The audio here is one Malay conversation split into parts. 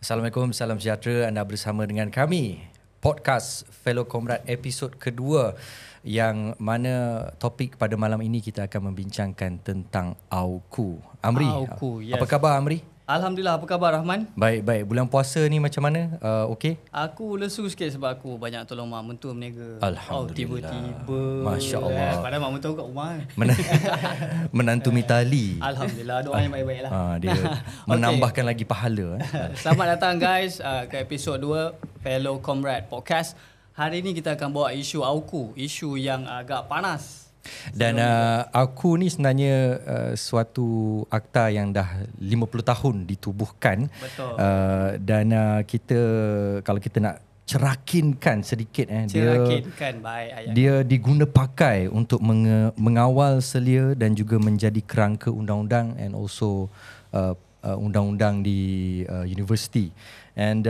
Assalamualaikum, salam sejahtera. Anda bersama dengan kami, Podcast Fellow Comrade episod kedua, yang mana topik pada malam ini kita akan membincangkan tentang AUKU. Amri, AUKU, yes. Apa khabar Amri? Alhamdulillah, apa khabar Rahman? Baik. Bulan puasa ni macam mana? Okey? Aku lesu sikit sebab aku banyak tolong mak mentua berniaga. Alhamdulillah. Tiba-tiba. Masya Allah. Padahal mak mentua kat rumah. Menantu Mitali. Alhamdulillah, doa yang baik-baik lah. Dia menambahkan lagi pahala. Selamat datang guys ke episod 2 Fellow Comrade Podcast. Hari ni kita akan bawa isu AUKU, isu yang agak panas. Dan AUKU ni sebenarnya suatu akta yang dah 50 tahun ditubuhkan. Betul. Dan kita, kalau kita nak cerakinkan sedikit, Cerakinkan, baik ayat. dia diguna pakai untuk mengawal selia dan juga menjadi kerangka undang-undang and also undang-undang di universiti. And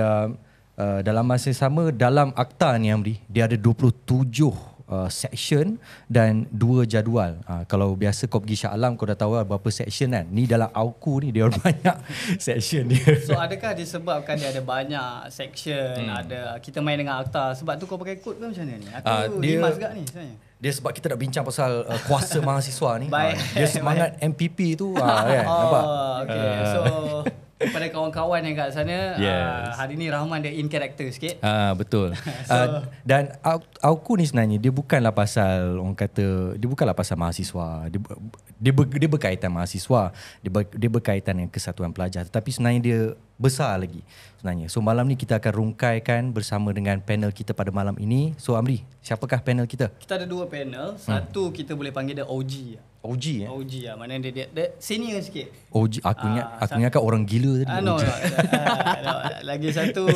dalam masa sama, dalam akta ni Amri, dia ada 27 section dan 2 jadual. Kalau biasa kau pergi Shah Alam, kau dah tahu berapa section kan. Ni dalam AUKU ni dia banyak section dia. So adakah disebabkan dia ada banyak section, ada kita main dengan akta, sebab tu kau pakai kod ke macam mana ni? Aku limas gak ni sebenarnya. Dia sebab kita nak bincang pasal kuasa mahasiswa ni. Baik. Dia semangat MPP tu kan. Nampak? Okay. So kepada kawan-kawan yang kat sana, Yes. hari ni Rahman dia in character sikit. Betul. Dan AUKU ni sebenarnya dia bukanlah pasal, orang kata, dia bukanlah pasal mahasiswa. Dia berkaitan mahasiswa, dia berkaitan dengan kesatuan pelajar, tetapi sebenarnya dia besar lagi sebenarnya. So malam ni kita akan rungkaikan bersama dengan panel kita pada malam ini. So Amri, siapakah panel kita? Kita ada 2 panel. Satu kita boleh panggil dia OG. OG OG lah. Maknanya dia senior sikit. OG, aku ingat orang gila tadi. No. OG. Lagi satu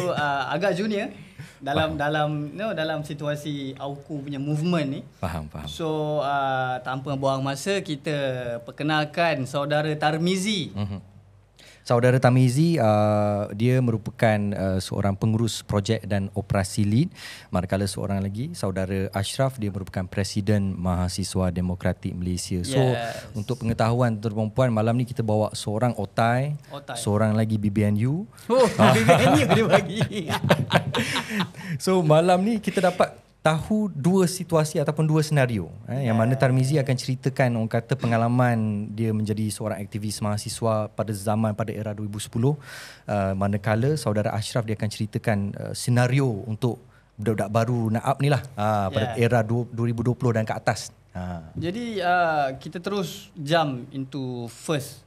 agak junior dalam situasi AUKU punya movement ni. Faham. So tanpa buang masa, kita perkenalkan saudara Tarmizi. Saudara Tamizi, dia merupakan seorang pengurus projek dan operasi lead. Manakala seorang lagi, saudara Ashraf, dia merupakan Presiden Mahasiswa Demokratik Malaysia. So untuk pengetahuan tuan-tuan puan, malam ni kita bawa seorang Otai. Seorang lagi BBNU. BBNU dia bagi. So malam ni kita dapat tahu 2 situasi ataupun 2 senario, yang mana Tarmizi akan ceritakan, orang kata, pengalaman dia menjadi seorang aktivis mahasiswa pada era 2010, manakala saudara Ashraf dia akan ceritakan senario untuk budak-budak baru NAAP ni lah, pada era 2020 dan ke atas. Jadi kita terus jump into first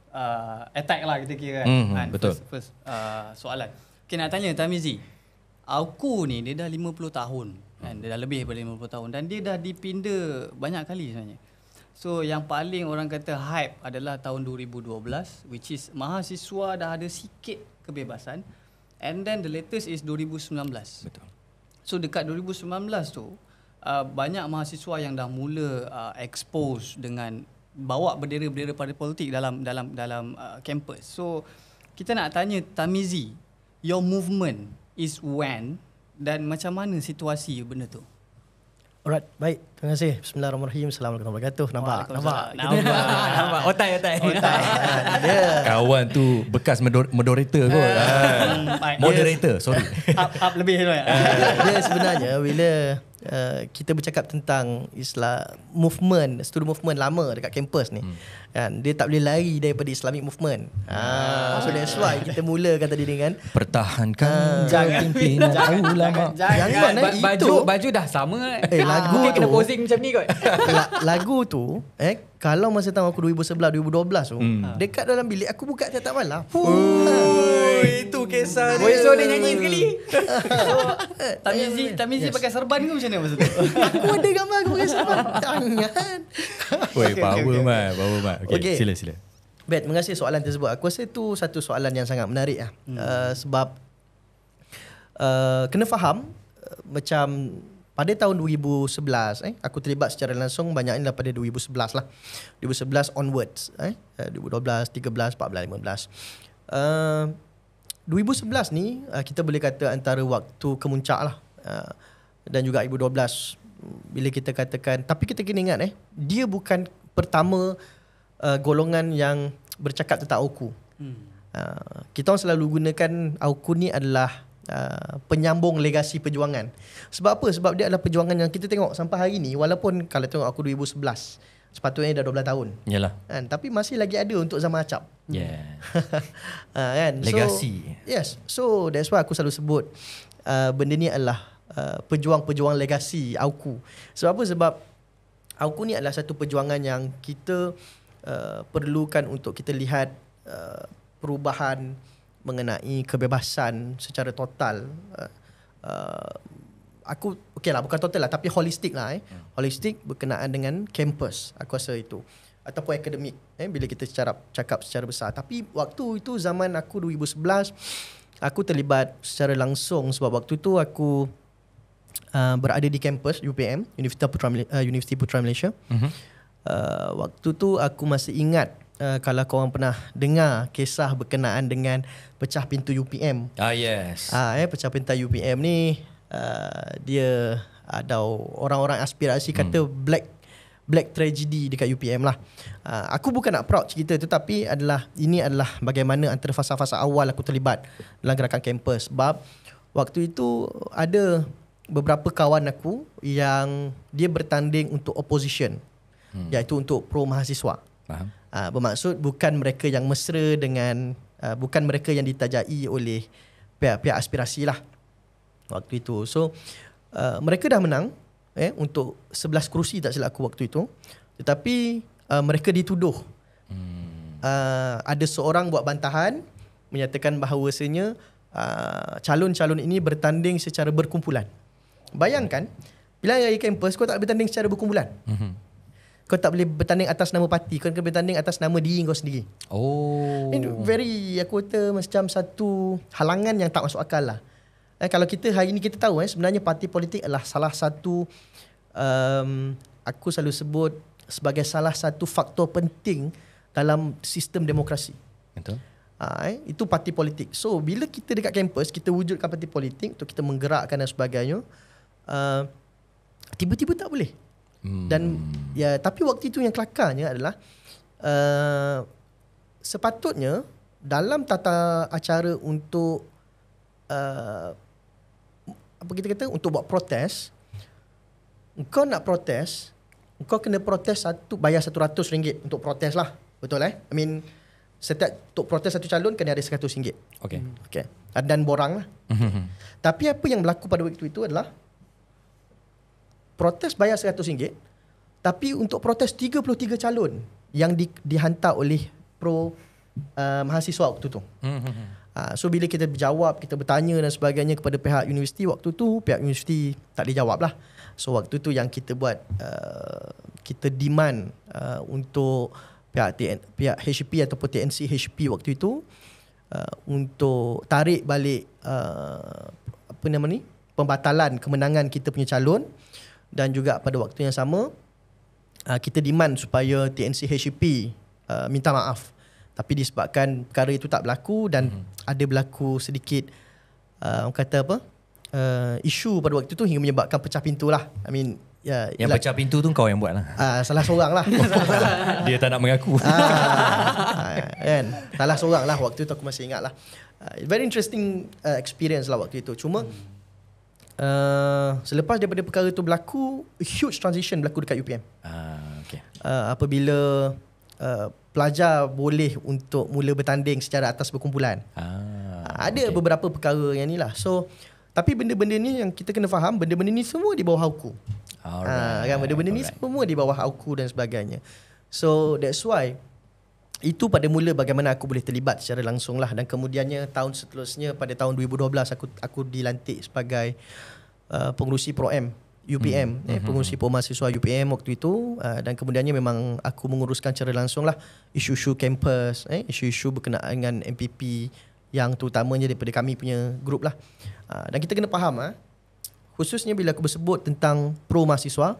attack lah, kita kira kan. Betul. First soalan. Okay, nak tanya Tarmizi, AUKU ni dia dah 50 tahun kan? Dia dah lebih daripada 50 tahun dan dia dah dipinda banyak kali sebenarnya. So yang paling orang kata hype adalah tahun 2012, which is mahasiswa dah ada sikit kebebasan, and then the latest is 2019. Betul. So dekat 2019 tu banyak mahasiswa yang dah mula expose dengan bawa bendera-bendera parti politik dalam kampus. So kita nak tanya Tarmizi, your movement is when dan macam mana situasi benda tu? Alright, baik. Terima kasih. Bismillahirrahmanirrahim. Assalamualaikum warahmatullahi wabarakatuh. Nampak. Otai. Kawan tu bekas moderator kot. Moderator, sorry. Up lebih tu ya. Dia sebenarnya bila kita bercakap tentang movement, student movement lama dekat kampus ni, kan, dia tak boleh lari daripada Islamic movement. So that's why kita mulakan tadi dengan pertahankan pimpinan ulama. Jangan baju dah sama. Lagu kena tu posing macam ni kot. lagu tu kalau masa tahun aku 2011 2012 tu, dekat dalam bilik aku buka tiap malam. Itu kisah dia. Boleh suruh dia nyanyi sekali. Tarmizi pakai serban ke macam mana masa tu? Aku ada gambar aku pakai serban. Jangan. Power mat. Okay. Sila. Bet, terima kasih soalan tersebut. Aku rasa itu satu soalan yang sangat menarik lah. Sebab kena faham macam pada tahun 2011 aku terlibat secara langsung banyaknya daripada 2011 lah. 2011 onwards 2012, 13, 14, 15. 2011 ni kita boleh kata antara waktu kemuncak lah. Dan juga 2012 bila kita katakan, tapi kita kena ingat dia bukan pertama golongan yang bercakap tentang AUKU. Kita orang selalu gunakan AUKU ni adalah penyambung legasi perjuangan. Sebab apa? Sebab dia adalah perjuangan yang kita tengok sampai hari ni, walaupun kalau tengok aku 2011, sepatutnya dah 12 tahun. Yalah. Kan? Tapi masih lagi ada untuk zaman acap. Yeah. Kan? Legasi. So, yes. So that's why aku selalu sebut benda ni adalah pejuang-pejuang legasi AUKU. Sebab apa? Sebab AUKU ni adalah satu perjuangan yang kita perlukan untuk kita lihat perubahan mengenai kebebasan secara total. Aku okey lah, bukan total lah, tapi holistik lah. Holistik berkenaan dengan kampus, aku rasa itu, ataupun akademik, bila kita cakap secara besar. Tapi waktu itu zaman aku 2011, aku terlibat secara langsung sebab waktu tu aku berada di kampus UPM, Universiti Putra Malaysia. Waktu tu aku masih ingat, kalau korang pernah dengar kisah berkenaan dengan pecah pintu UPM. Yes. Pecah pintu UPM ni dia ada orang-orang aspirasi kata black tragedy dekat UPM lah. Aku bukan nak proud cerita tu, tapi ini adalah bagaimana antara fasa-fasa awal aku terlibat dalam gerakan kampus. Sebab waktu itu ada beberapa kawan aku yang dia bertanding untuk opposition, iaitu untuk pro mahasiswa. Faham. Bermaksud bukan mereka yang mesra dengan bukan mereka yang ditajai oleh pihak-pihak aspirasi lah waktu itu. So mereka dah menang untuk 11 kerusi tak silap aku waktu itu. Tetapi mereka dituduh ada seorang buat bantahan menyatakan bahawasanya calon-calon ini bertanding secara berkumpulan. Bayangkan bila hari kampus kau tak boleh bertanding secara berkumpulan. Kau tak boleh bertanding atas nama parti, kau kena bertanding atas nama diri kau sendiri. Aku kata macam satu halangan yang tak masuk akal lah. Kalau kita hari ni kita tahu sebenarnya parti politik adalah salah satu aku selalu sebut sebagai salah satu faktor penting dalam sistem demokrasi. Betul. Itu parti politik. So bila kita dekat kampus kita wujudkan parti politik untuk kita menggerakkan dan sebagainya, tiba-tiba tak boleh. Dan ya, tapi waktu itu yang kelakarnya adalah sepatutnya dalam tata acara untuk apa kita kata, untuk buat protes, engkau nak protes, engkau kena protes bayar RM100 untuk protes lah. Betul I mean, setiap untuk protes satu calon kena ada RM100. Okay. Dan borang lah. Tapi apa yang berlaku pada waktu itu adalah protes bayar RM100, tapi untuk protes 33 calon yang dihantar oleh pro mahasiswa waktu tu. So bila kita berjawab, kita bertanya dan sebagainya kepada pihak universiti waktu tu, pihak universiti tak dijawab lah. So waktu tu yang kita buat, kita demand untuk pihak HP ataupun TNC HP waktu itu untuk tarik balik pembatalan kemenangan kita punya calon. Dan juga pada waktu yang sama kita demand supaya TNC HP minta maaf. Tapi disebabkan perkara itu tak berlaku dan ada berlaku sedikit orang kata apa, isu pada waktu itu hingga menyebabkan pecah pintu lah. I mean, yang pecah pintu tu kau yang buat lah. Salah seorang lah. Dia tak nak mengaku. Kan? Salah seorang lah waktu itu, aku masih ingat lah. Very interesting experience lah waktu itu. Cuma selepas daripada perkara itu berlaku, huge transition berlaku dekat UPM. Apabila pelajar boleh untuk mula bertanding secara atas berkumpulan. Ada beberapa perkara yang ni lah. So, tapi benda-benda ni yang kita kena faham, benda-benda ni semua di bawah AUKU. Kan, benda-benda ni semua di bawah AUKU dan sebagainya. So that's why itu pada mula bagaimana aku boleh terlibat secara langsung lah. Dan kemudiannya tahun seterusnya pada tahun 2012 aku dilantik sebagai pengurusi Pro-M UPM, pengurusi mahasiswa UPM waktu itu. Dan kemudiannya memang aku menguruskan secara langsung lah isu-isu kampus, isu-isu berkenaan dengan MPP yang terutamanya daripada kami punya grup lah. Dan kita kena faham khususnya bila aku bersebut tentang pro mahasiswa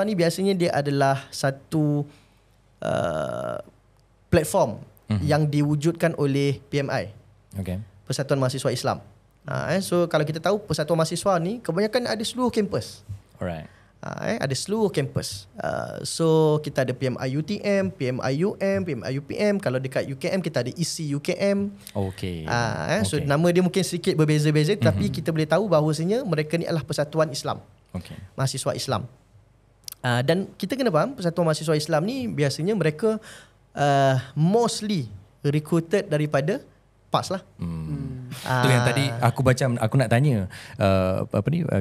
ni biasanya dia adalah satu platform yang diwujudkan oleh PMI, Persatuan Mahasiswa Islam. So kalau kita tahu Persatuan Mahasiswa ni kebanyakan ada seluruh kampus. Ada seluruh kampus. So kita ada PMI UTM, PMI UM, PMI UPM. Kalau dekat UKM kita ada EC UKM. Okay. So nama dia mungkin sedikit berbeza-beza, tapi kita boleh tahu bahawasanya mereka ni adalah persatuan Islam. Mahasiswa Islam. Dan kita kena faham persatuan mahasiswa Islam ni biasanya mereka mostly recruited daripada PAS lah. Itu yang tadi aku nak tanya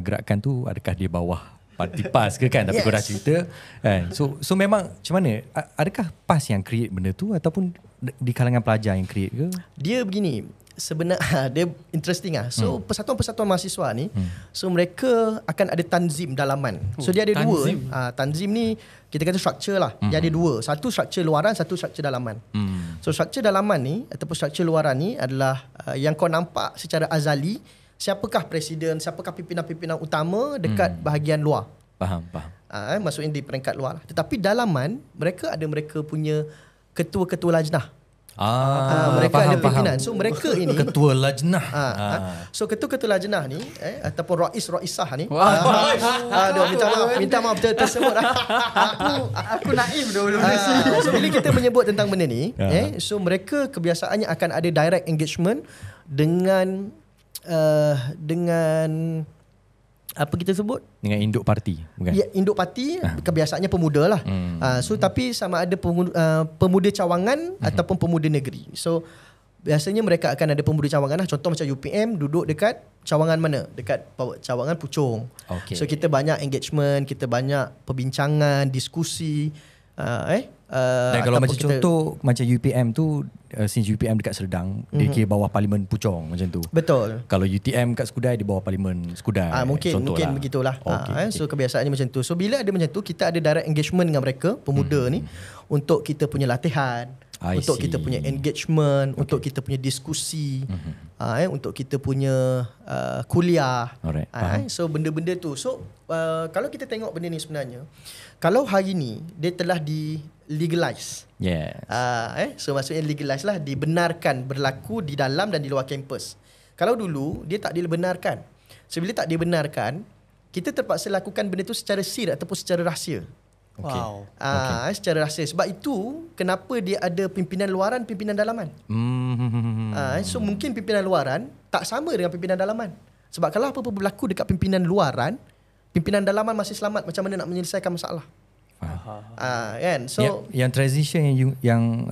gerakan tu adakah dia bawah parti PAS ke kan, tapi kau dah cerita kan. So memang macam mana, adakah PAS yang create benda tu ataupun di kalangan pelajar yang create ke? Dia begini, sebenarnya dia interesting lah. So persatuan-persatuan mahasiswa ni, so mereka akan ada tanzim dalaman. So dia ada tanzim. dua. Tanzim ni kita kata structure lah. Dia ada dua. Satu structure luaran, satu structure dalaman. So structure dalaman ni ataupun structure luaran ni adalah yang kau nampak secara azali, siapakah presiden, siapakah pimpinan-pimpinan utama dekat bahagian luar. Faham. Maksudnya di peringkat luar. Tetapi dalaman mereka punya ketua-ketua lajnah. Mereka ada pimpinan. So mereka ini ketua lajnah. So ketua-ketua lajnah ni ataupun raisah ni. Minta maaf tersebut. Aku naif dulu. So bila kita menyebut tentang benda ni, so mereka kebiasaannya akan ada direct engagement dengan apa kita sebut? Dengan induk parti, bukan? Ya, induk parti kebiasaannya pemuda lah. So tapi sama ada pemuda cawangan ataupun pemuda negeri. So biasanya mereka akan ada pemuda cawangan lah. Contoh macam UPM duduk dekat cawangan mana? Dekat cawangan Puchong. So kita banyak engagement, kita banyak perbincangan, diskusi. Dan kalau macam contoh macam UPM tu, since UPM dekat Serdang, dia kira bawah Parlimen Puchong macam tu. Betul. Kalau UTM kat Skudai, dia bawah Parlimen Skudai. Mungkin begitulah. So kebiasaannya macam tu. So bila ada macam tu, kita ada direct engagement dengan mereka, pemuda ni, untuk kita punya latihan, untuk kita punya engagement, untuk kita punya diskusi, untuk kita punya kuliah. So benda-benda tu. So kalau kita tengok benda ni sebenarnya, kalau hari ni dia telah di legalize. So maksudnya legalize lah, dibenarkan berlaku di dalam dan di luar kampus. Kalau dulu dia tak dibenarkan. So bila tak dibenarkan, kita terpaksa lakukan benda tu secara sir ataupun secara rahsia. Secara rahsia. Sebab itu kenapa dia ada pimpinan luaran, pimpinan dalaman. So mungkin pimpinan luaran tak sama dengan pimpinan dalaman. Sebab kalau apa-apa berlaku dekat pimpinan luaran, pimpinan dalaman masih selamat macam mana nak menyelesaikan masalah. Kan? So yang transition yang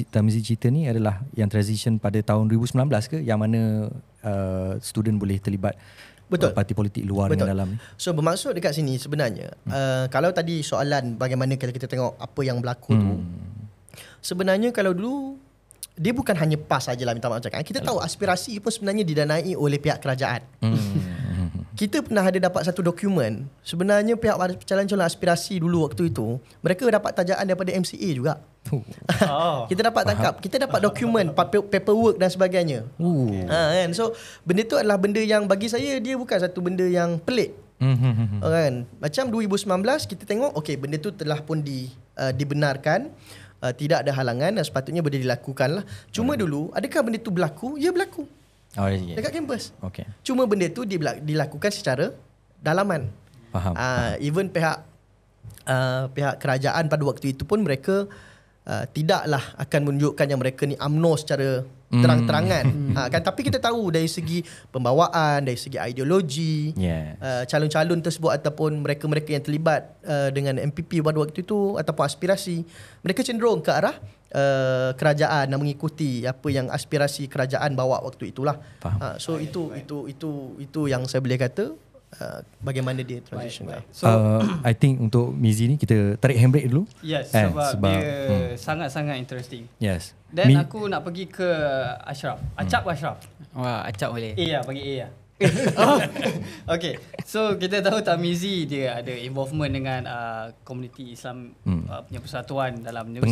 Tarmizi cerita ni adalah yang transition pada tahun 2019 ke, yang mana student boleh terlibat parti politik luar dengan dalam ni. So bermaksud dekat sini sebenarnya, kalau tadi soalan bagaimana kalau kita tengok apa yang berlaku tu, sebenarnya kalau dulu dia bukan hanya PAS sajalah, minta maaf cakap. Kita tahu aspirasi pun sebenarnya didanai oleh pihak kerajaan. Kita pernah ada dapat satu dokumen. Sebenarnya pihak calon-calon aspirasi dulu waktu itu, mereka dapat tajaan daripada MCA juga. Kita dapat tangkap. Kita dapat dokumen, paperwork dan sebagainya. Kan? So benda tu adalah benda yang bagi saya dia bukan satu benda yang pelik. Kan? Macam 2019 kita tengok, benda tu telah pun dibenarkan. Tidak ada halangan dan sepatutnya boleh dilakukan lah. Cuma dulu, adakah benda tu berlaku? Ya, berlaku. Dekat kampus. Cuma benda tu dilakukan secara dalaman. Faham. Even pihak kerajaan pada waktu itu pun mereka tidaklah akan menunjukkan yang mereka ni UMNO secara terang-terangan. Kan, tapi kita tahu dari segi pembawaan, dari segi ideologi, calon-calon tersebut ataupun mereka-mereka yang terlibat dengan MPP pada waktu itu ataupun aspirasi, mereka cenderung ke arah kerajaan dan mengikuti apa yang aspirasi kerajaan bawa waktu itulah. So itu yang saya boleh kata bagaimana dia transition. So I think untuk Mizi ni kita tarik handbrake dulu. Yes, sebab dia sangat-sangat interesting. Yes. Dan aku nak pergi ke Ashraf. Ashraf. Wah, Acap boleh. A lah, bagi A lah. Okay, so kita tahu Tarmizi dia ada involvement dengan komuniti Islam punya persatuan dalam universiti.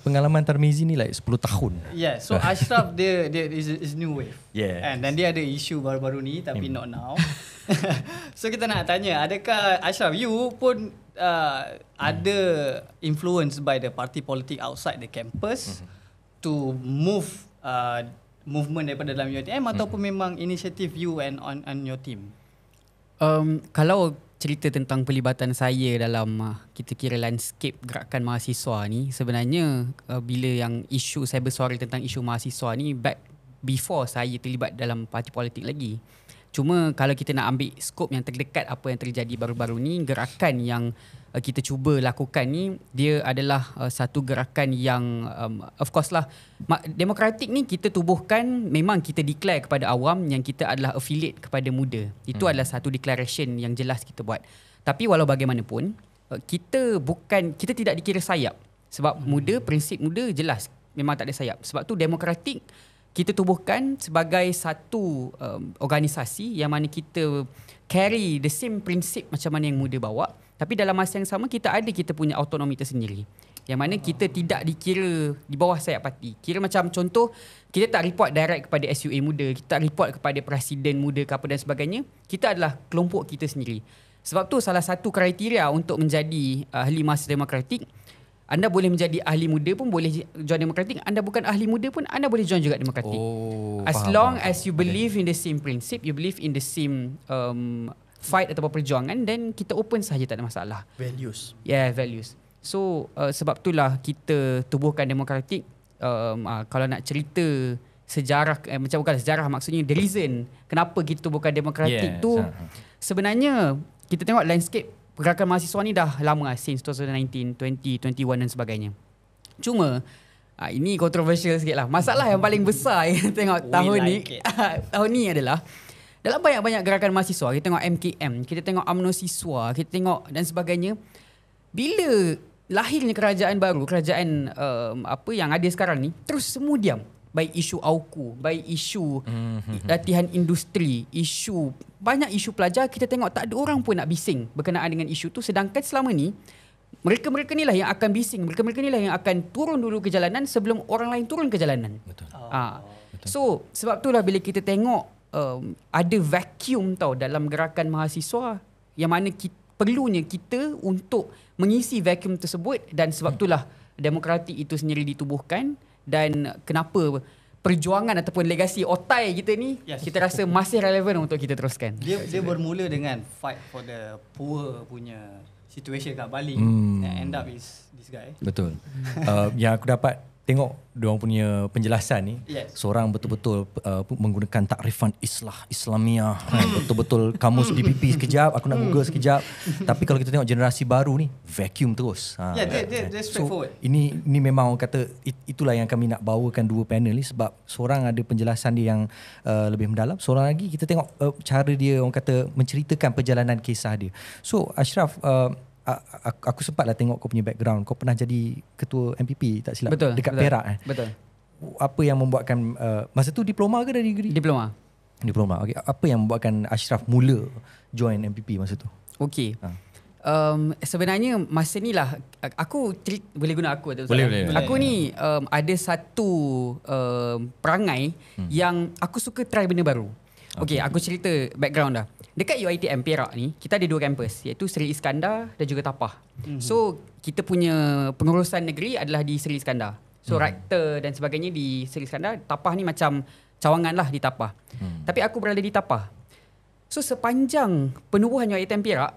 Pengalaman Tarmizi ni like 10 tahun. Yeah, so Ashraf dia is new wave. Yeah. Dan dia ada isu baru-baru ni tapi not now. So kita nak tanya, adakah Ashraf you pun ada influence by the party politik outside the campus to move movement daripada dalam UiTM ataupun memang inisiatif you and on your team? Kalau cerita tentang pelibatan saya dalam kita kira landscape gerakan mahasiswa ni, sebenarnya bila yang isu saya bersuara tentang isu mahasiswa ni back before saya terlibat dalam parti politik lagi. Cuma kalau kita nak ambil skop yang terdekat apa yang terjadi baru-baru ni, gerakan yang kita cuba lakukan ni, dia adalah satu gerakan yang of course lah, demokratik ni kita tubuhkan, memang kita declare kepada awam yang kita adalah affiliate kepada muda. Itu adalah satu declaration yang jelas kita buat. Tapi walau bagaimanapun, kita tidak dikira sayap. Sebab muda, prinsip muda jelas memang tak ada sayap. Sebab tu demokratik kita tubuhkan sebagai satu organisasi yang mana kita carry the same prinsip macam mana yang muda bawa. Tapi dalam masa yang sama kita punya autonomi tersendiri. Yang mana kita tidak dikira di bawah sayap parti. Kira macam contoh, kita tak report direct kepada SUA muda, kita tak report kepada presiden muda ke apa dan sebagainya. Kita adalah kelompok kita sendiri. Sebab tu salah satu kriteria untuk menjadi ahli mahasiswa demokratik, anda boleh menjadi ahli muda pun boleh join demokratik. Anda bukan ahli muda pun anda boleh join juga demokratik. As you believe in the same principle, you believe in the same fight ataupun perjuangan, then kita open saja, tak ada masalah. Values. Yeah, values. So sebab itulah kita tubuhkan demokratik. Kalau nak cerita sejarah, macam bukan sejarah, maksudnya the reason kenapa kita tubuhkan demokratik tu, sebenarnya kita tengok landscape gerakan mahasiswa ni dah lama, since 2019, 2021 dan sebagainya. Cuma ini kontroversial sikit lah. Masalah yang paling besar yang tengok tahun ni adalah dalam banyak-banyak gerakan mahasiswa, kita tengok MKM, kita tengok UMNO siswa, kita tengok dan sebagainya. Bila lahirnya kerajaan baru, kerajaan apa yang ada sekarang ni, terus semua diam. Baik isu AUKU, baik isu latihan industri, banyak isu pelajar, kita tengok tak ada orang pun nak bising berkenaan dengan isu tu. Sedangkan selama ni, mereka-mereka ni lah yang akan bising, mereka-mereka ni lah yang akan turun dulu ke jalanan sebelum orang lain turun ke jalanan. Betul. So, sebab itulah bila kita tengok ada vacuum tau dalam gerakan mahasiswa, yang mana perlunya kita untuk mengisi vacuum tersebut. Dan sebab itulah demokratik itu sendiri ditubuhkan. Dan kenapa perjuangan ataupun legasi otai kita ni, kita rasa masih relevan untuk kita teruskan. Dia bermula dengan fight for the poor punya situation kat Bali. And end up is this guy. Betul. Yang aku dapat tengok diorang punya penjelasan ni, seorang betul-betul menggunakan takrifan Islamiah. Betul-betul kamus DPP sekejap, aku nak Google sekejap. Tapi kalau kita tengok generasi baru ni, vacuum terus. They're straightforward. So, ini memang orang kata itulah yang kami nak bawakan dua panel ni, sebab seorang ada penjelasan dia yang lebih mendalam, seorang lagi kita tengok cara dia orang kata menceritakan perjalanan kisah dia. So Ashraf, aku sempatlah tengok kau punya background. Kau pernah jadi ketua MPP tak silap? Betul, dekat betul, Perak. Betul. Apa yang membuatkan masa tu diploma ke dari degree? Diploma. Okay. Apa yang membuatkan Ashraf mula join MPP masa tu? Okey. Sebenarnya masa ni lah aku boleh guna aku atau boleh. Aku ni ada satu perangai yang aku suka try benda baru. Okey, aku cerita background dah. Dekat UiTM Perak ni, kita ada dua kampus, iaitu Seri Iskandar dan juga Tapah. So, kita punya pengurusan negeri adalah di Seri Iskandar. So, rektor dan sebagainya di Seri Iskandar. Tapah ni macam cawangan lah di Tapah. Tapi aku berada di Tapah. So, sepanjang penubuhan UiTM Perak,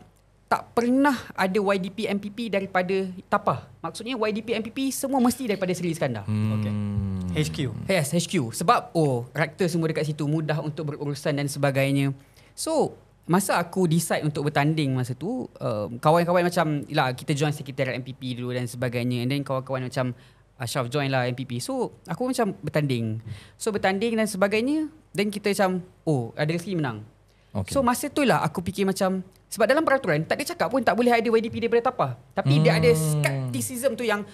tak pernah ada YDP MPP daripada Tapah. Maksudnya YDP MPP semua mesti daripada Seri Iskandar. Okay. HQ. Yes, HQ. Sebab rektor semua dekat situ, mudah untuk berurusan dan sebagainya. So, masa aku decide untuk bertanding masa tu, kawan-kawan macam, kita join sekretariat MPP dulu dan sebagainya. And then kawan-kawan macam, Ashraf join lah MPP. So, aku macam bertanding. So, bertanding dan sebagainya. Then kita macam, ada rezeki menang. Okay. So, masa tu lah aku fikir macam, sebab dalam peraturan, tak ada cakap pun tak boleh ada YDP daripada Tapah. Tapi dia ada skepticism tu yang,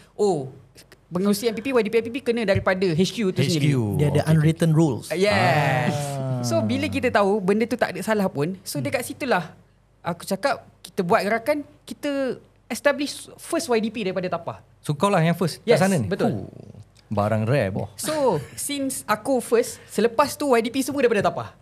pengurusi MPP, YDP MPP kena daripada HQ tu sendiri. Dia ada unwritten rules. Yes. So bila kita tahu benda tu tak ada salah pun, so dekat situlah aku cakap kita buat gerakan, kita establish first YDP daripada Tapah. So kau lah yang first kat sana ni? Betul. Barang rare boh. So since aku first, selepas tu YDP semua daripada Tapah.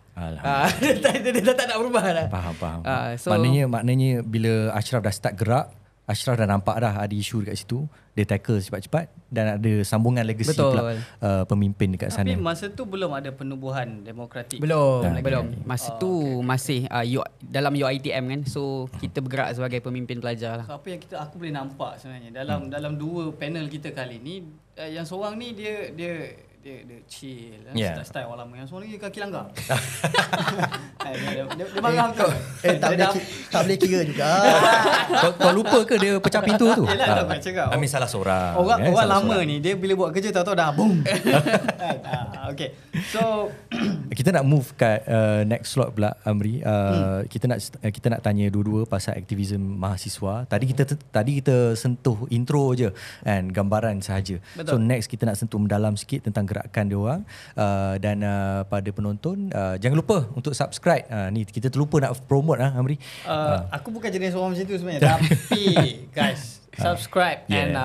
Dia tak nak berubah lah. Faham. So, maknanya bila Ashraf dah start gerak, Ashraf dah nampak dah ada isu dekat situ, dia tackle cepat-cepat dan ada sambungan legacy pula pemimpin dekat sana. Tapi masa tu belum ada penubuhan demokratik. Belum. lagi. Masa tu masih dalam UiTM kan. So kita bergerak sebagai pemimpin pelajar lah. So, apa yang aku boleh nampak sebenarnya dalam dua panel kita kali ni, yang seorang ni dia chill, style orang lama. Yang seorang lagi kaki langgar. dia marah kau. Tak boleh kira juga. Kau lupa ke dia pecah pintu tu? Yelah, aku cakap. Amin salah seorang. Orang salah lama seorang. ni dia bila buat kerja tahu-tahu dah boom. Okay. So Kita nak move kat next slot pula, Amri. Kita nak tanya dua-dua pasal aktivisme mahasiswa. Tadi kita sentuh intro je kan, gambaran sahaja. So next kita nak sentuh mendalam sikit tentang gerakan dia orang, dan pada penonton jangan lupa untuk subscribe. Ni kita terlupa nak promote Amri. aku bukan jenis orang macam tu sebenarnya, tapi guys, subscribe and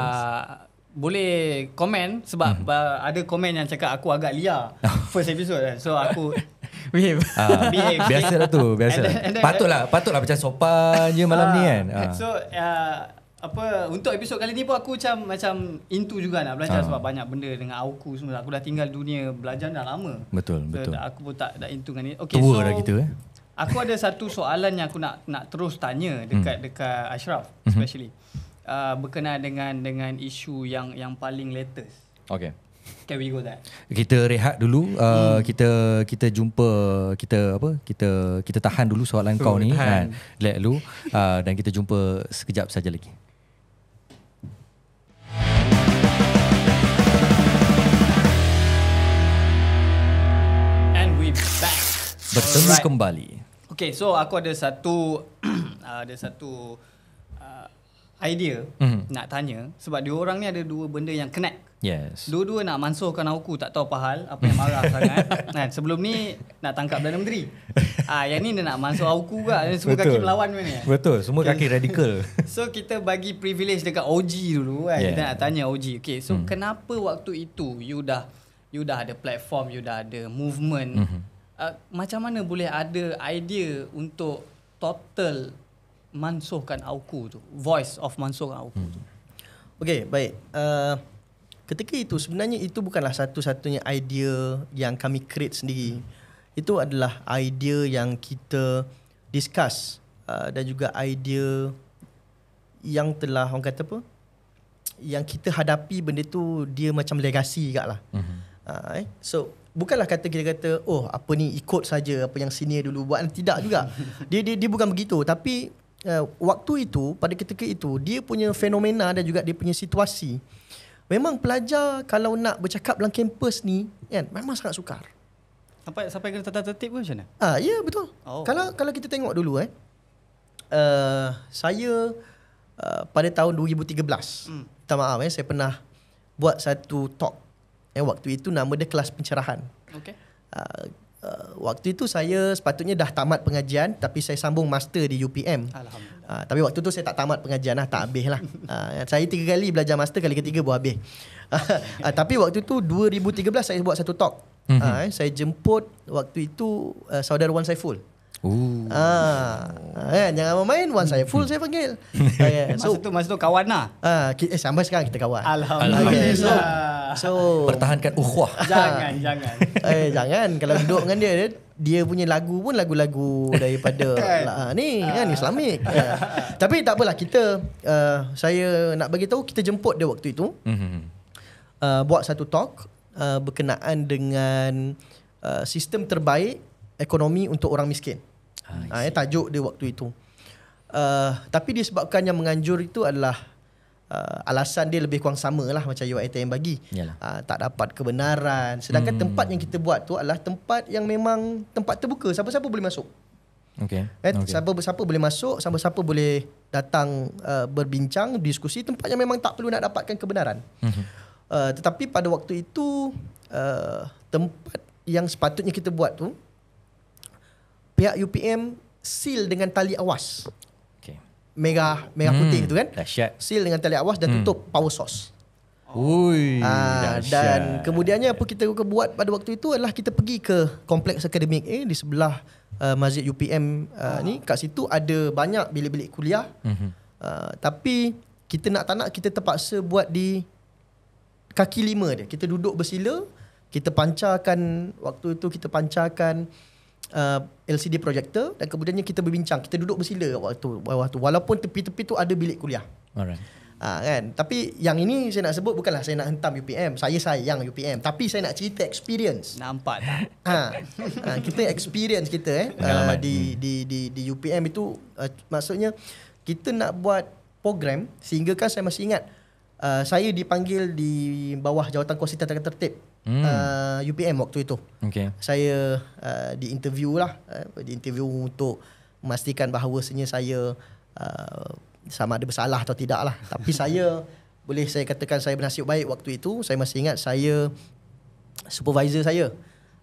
boleh komen sebab ada komen yang cakap aku agak liar first episode kan. So aku behave. Biasalah tu, biasalah. Patutlah macam sopan je malam ni kan. So untuk episod kali ni pun aku macam into juga nak belajar sebab banyak benda dengan Auku semua. Aku dah tinggal dunia belajar dah lama. Betul. Aku pun tak into dengan ni. Okay, tua dah kita. Aku ada satu soalan yang aku nak terus tanya dekat Ashraf especially. Berkenaan dengan isu yang paling latest. Okay. Can we go that? Kita rehat dulu. Kita jumpa, kita tahan dulu soalan kau ni kan. Let dulu dan kita jumpa sekejap saja lagi. And we back. Bertemu kembali. Okay, so aku ada satu idea nak tanya sebab dia orang ni ada dua benda yang connect. Yes. Dua-dua nak mansuhkan Auku, tak tahu apa hal, apa yang marah sangat. Kan sebelum ni nak tangkap Perdana Menteri. Yang ni dia nak mansuh Auku juga. Semua kaki melawan ni. Betul, semua kaki radikal. So kita bagi privilege dekat OG dulu kan. Kita nak tanya OG. Okay, so kenapa waktu itu you dah ada platform, you dah ada movement. Macam mana boleh ada idea untuk total mansuhkan Auku tu, voice of mansuhkan Auku tu? Okay, baik. Ketika itu sebenarnya itu bukanlah satu-satunya idea yang kami create sendiri. Itu adalah idea yang kita discuss dan juga idea yang telah orang kata apa, yang kita hadapi benda tu dia macam legasi juga lah. So bukanlah kita kata apa ni ikut saja apa yang senior dulu buat, tidak juga. Dia bukan begitu, tapi waktu itu, pada ketika itu, dia punya fenomena dan juga dia punya situasi, memang pelajar kalau nak bercakap dalam kampus ni kan, memang sangat sukar. Sampai kena tata tertib pun macam mana? Ya betul. Kalau kita tengok dulu saya pada tahun 2013, minta maaf saya pernah buat satu talk. Waktu itu nama dia kelas pencerahan. Okay. Waktu itu saya sepatutnya dah tamat pengajian, tapi saya sambung master di UPM. Alhamdulillah. Tapi waktu tu saya tak tamat pengajian lah, tak habis lah. Saya 3 kali belajar master, kali ketiga baru habis. Tapi waktu tu 2013 saya buat satu talk. Saya jemput waktu itu saudara Wan Saiful. Jangan main Wan Saiful saya panggil. Masa tu kawan lah. Sampai sekarang kita kawan. Alhamdulillah. So pertahankan ukhuwah. Jangan. Jangan kalau duduk dengan dia punya lagu pun lagu-lagu daripada ni kan Islamik. Tapi tak apalah, kita saya nak bagi tahu, kita jemput dia waktu itu. Buat satu talk berkenaan dengan sistem terbaik ekonomi untuk orang miskin. Tajuk dia waktu itu. Tapi disebabkan yang menganjur itu adalah alasan dia lebih kurang sama lah macam UiTM bagi. Tak dapat kebenaran. Sedangkan tempat yang kita buat tu adalah tempat yang memang tempat terbuka, siapa-siapa boleh masuk. Siapa boleh masuk, siapa-siapa boleh datang berbincang, diskusi, tempat yang memang tak perlu nak dapatkan kebenaran. Tetapi pada waktu itu tempat yang sepatutnya kita buat tu, pihak UPM seal dengan tali awas. Merah putih tu kan. Dahsyat. Seal dengan tali awas dan tutup power source. Dahsyat. Dan kemudiannya apa kita buat pada waktu itu adalah kita pergi ke kompleks akademik di sebelah Masjid UPM ni. Kat situ ada banyak bilik-bilik kuliah. Tapi kita nak tak nak kita terpaksa buat di kaki lima dia. Kita duduk bersila, kita pancarkan waktu itu kita pancarkan LCD projector dan kemudiannya kita berbincang. Kita duduk bersila waktu walaupun tepi-tepi tu ada bilik kuliah. Alright. Kan? Tapi yang ini saya nak sebut bukanlah saya nak hentam UPM. Saya sayang UPM, tapi saya nak cerita experience. Nampak tak? Kita experience kita di UPM itu maksudnya kita nak buat program sehingga kan saya masih ingat saya dipanggil di bawah jawatan kuasa tata tertib UPM waktu itu. Okay. Saya diinterview untuk memastikan bahawasanya saya sama ada bersalah atau tidak lah. Tapi saya katakan saya bernasib baik waktu itu. Saya masih ingat supervisor saya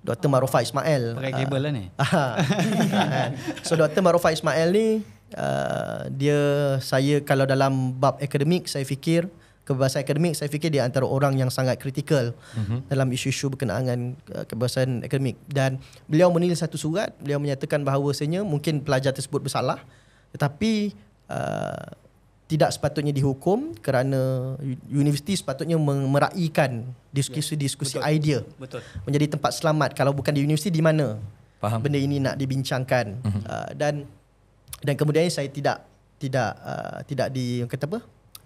Dr. Marufah Ismail. Pakai kabel lah ni. So Dr. Marufah Ismail ni saya kalau dalam bab akademik saya fikir kebebasan akademik, saya fikir dia antara orang yang sangat kritikal dalam isu-isu berkenaan dengan kebebasan akademik. Dan beliau menulis satu surat, beliau menyatakan bahawasanya mungkin pelajar tersebut bersalah tetapi tidak sepatutnya dihukum kerana universiti sepatutnya meraihkan diskusi-diskusi idea. Betul. Menjadi tempat selamat. Kalau bukan di universiti, di mana benda ini nak dibincangkan. Dan kemudian saya tidak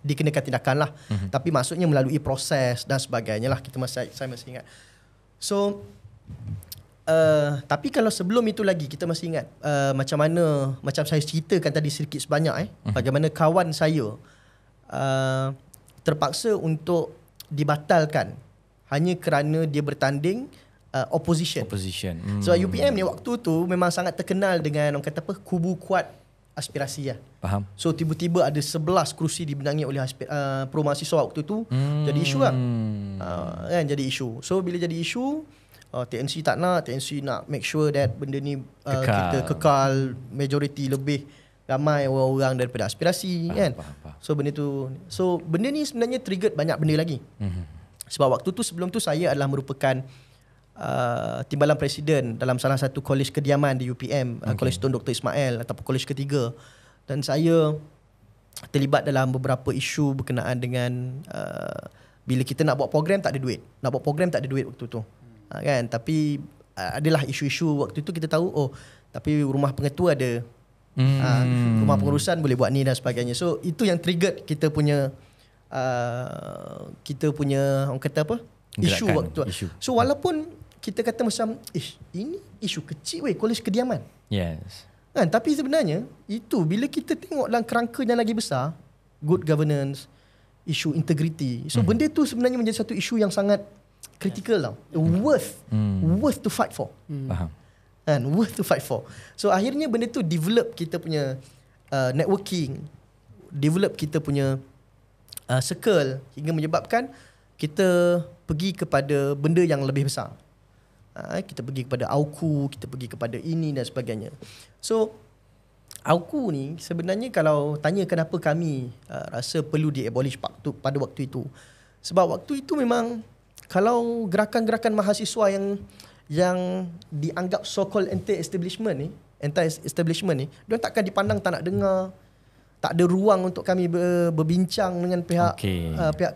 dikenakan tindakan lah. Tapi maksudnya melalui proses dan sebagainya lah. Saya masih ingat. So tapi kalau sebelum itu lagi kita masih ingat macam saya ceritakan tadi sedikit sebanyak bagaimana kawan saya terpaksa untuk dibatalkan hanya kerana dia bertanding opposition. So UPM ni waktu tu memang sangat terkenal dengan orang kata kubu kuat aspirasi lah. Faham. So tiba-tiba ada 11 kerusi dibenangi oleh pro mahasiswa waktu tu. Jadi isu lah. Kan jadi isu. So bila jadi isu, TNC tak nak, TNC nak make sure that benda ni kita kekal majoriti lebih ramai orang-orang daripada aspirasi. Faham. So benda ni sebenarnya triggered banyak benda lagi. Sebab waktu tu sebelum tu saya adalah merupakan timbalan presiden dalam salah satu kolej kediaman di UPM, Kolej Tun Dr. Ismail ataupun kolej ketiga. Dan saya terlibat dalam beberapa isu berkenaan dengan bila kita nak buat program tak ada duit. Nak buat program tak ada duit waktu tu. Kan, tapi adalah isu-isu waktu itu kita tahu tapi rumah pengetua ada, rumah pengurusan boleh buat ni dan sebagainya. So itu yang triggered kita punya orang kata apa, isu waktu tu. So walaupun kita kata macam ini isu kecil kolej kediaman, yes kan, tapi sebenarnya itu bila kita tengok dalam kerangka yang lagi besar, good governance, isu integrity, so benda tu sebenarnya menjadi satu isu yang sangat critical tau. Worth to fight for. Faham. And worth to fight for. So akhirnya benda tu develop kita punya networking, develop kita punya circle hingga menyebabkan kita pergi kepada benda yang lebih besar. Kita pergi kepada AUKU, kita pergi kepada ini dan sebagainya. So AUKU ni sebenarnya kalau tanya kenapa kami rasa perlu di-abolish pada waktu itu, sebab waktu itu memang kalau gerakan-gerakan mahasiswa yang dianggap so-called anti-establishment ni, diorang takkan dipandang tak nak dengar. Tak ada ruang untuk kami berbincang dengan pihak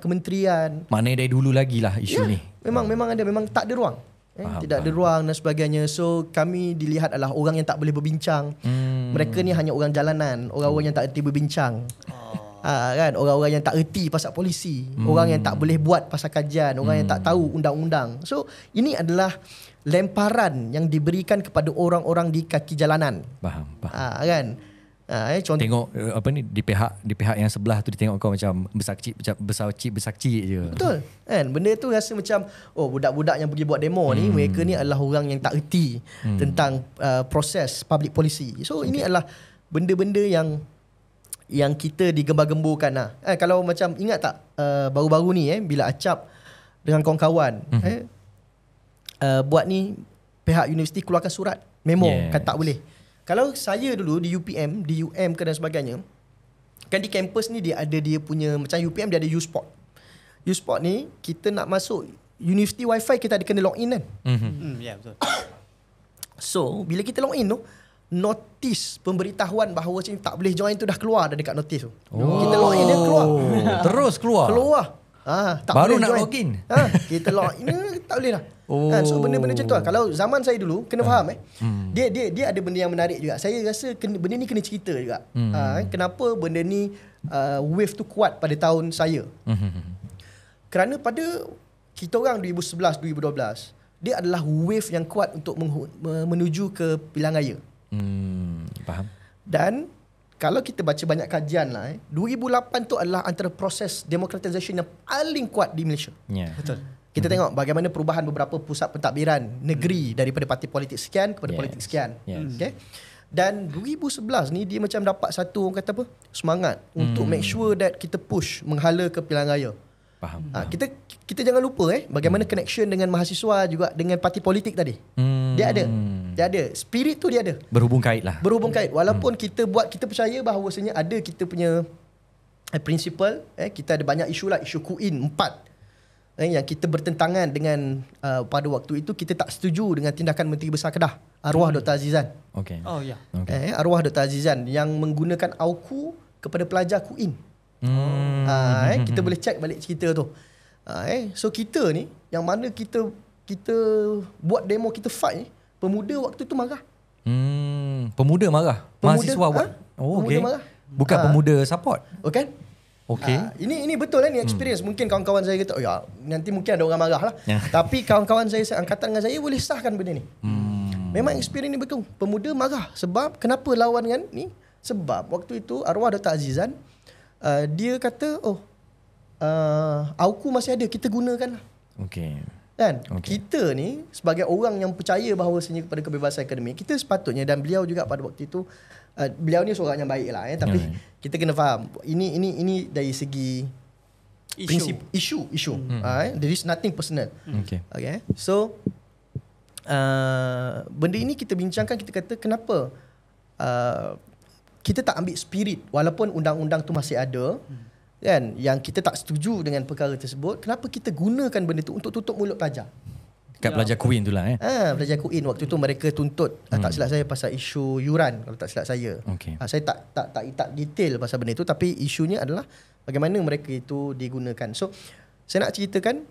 kementerian. Maknanya dari dulu lagi lah isu ni. Memang tak ada ruang. Tidak ada ruang dan sebagainya. So kami dilihat adalah orang yang tak boleh berbincang. Mereka ni hanya orang jalanan, orang-orang yang tak erti berbincang. Kan, orang-orang yang tak erti pasal polisi, orang yang tak boleh buat pasal kajian, orang yang tak tahu undang-undang. So ini adalah lemparan yang diberikan kepada orang-orang di kaki jalanan. Faham. Kan? Contoh, tengok apa ni di pihak yang sebelah tu, dia tengok kau macam besar kecil je. Betul. Kan, benda tu rasa macam budak-budak yang pergi buat demo ni, mereka ni adalah orang yang tak erti tentang proses public policy. So ini adalah benda-benda yang kita digembar-gemburkan lah. Kalau macam ingat tak baru-baru ni bila Acap dengan kawan-kawan buat ni, pihak universiti keluarkan surat memo kata tak boleh. Kalau saya dulu di UPM, di UM ke dan sebagainya, kan di kampus ni dia punya, macam UPM dia ada U-Spot. U-Spot ni kita nak masuk universiti wifi, kita ada kena login kan. Ya betul. So bila kita login tu, notis pemberitahuan bahawa sini tak boleh join tu dah keluar dah dekat notis tu. Kita login dia keluar. Terus keluar. Tak Baru boleh nak join. login. Kita login tak boleh dah. So benda-benda macam tu lah. Kalau zaman saya dulu kena faham dia ada benda yang menarik juga. Saya rasa benda ni kena cerita juga. Kenapa benda ni wave tu kuat pada tahun saya. Kerana pada kita orang 2011 2012 dia adalah wave yang kuat untuk menuju ke pilihan raya. Faham. Dan kalau kita baca banyak kajian lah 2008 tu adalah antara proses democratization yang paling kuat di Malaysia. Betul. Kita tengok bagaimana perubahan beberapa pusat pentadbiran negeri daripada parti politik sekian kepada politik sekian. Okay? Dan 2011 ni dia macam dapat satu orang kata apa? Semangat untuk make sure that kita push menghala ke pilihan raya. Faham. Kita jangan lupa bagaimana connection dengan mahasiswa juga dengan parti politik tadi. Dia ada. Spirit tu dia ada. Berhubung kait lah. Berhubung kait. Walaupun kita percaya bahawasanya ada kita punya principle, kita ada banyak isu lah, isu Queen 4 yang kita bertentangan dengan pada waktu itu kita tak setuju dengan tindakan Menteri Besar Kedah, arwah Dr. Azizan. Okay. Oh ya. Okay. Arwah Dr. Azizan yang menggunakan AUKU kepada pelajar Queen. Kita boleh check balik cerita tu. So kita ni yang mana kita buat demo, kita fight ni, pemuda waktu tu marah. Pemuda marah. Mahasiswa buat. Pemuda marah. Bukan pemuda support. Okay. Okay. Ini betul ni experience. Mungkin kawan-kawan saya kata, ya nanti mungkin ada orang marah lah. Tapi kawan-kawan saya angkatan dengan saya boleh sahkan benda ni. Memang experience ni betul. Pemuda marah. Sebab kenapa lawan dengan ni? Sebab waktu itu arwah Dr. Azizan dia kata, AUKU masih ada, kita gunakan lah. Okay. Kan? Kita ni sebagai orang yang percaya bahawasanya kepada kebebasan akademik, kita sepatutnya, dan beliau juga pada waktu itu, beliau ni seorang yang baik lah. Tapi kita kena faham, ini dari segi prinsip isu. There is nothing personal. Okay. So benda ini kita bincangkan, kita kata kenapa kita tak ambil spirit walaupun undang-undang tu masih ada, kan, yang kita tak setuju dengan perkara tersebut, kenapa kita gunakan benda tu untuk tutup mulut pelajar. Kat pelajar Queen tu lah Pelajar Queen waktu tu mereka tuntut tak silap saya pasal isu yuran, kalau tak silap saya. Saya tak detail pasal benda itu, tapi isunya adalah bagaimana mereka itu digunakan. So saya nak ceritakan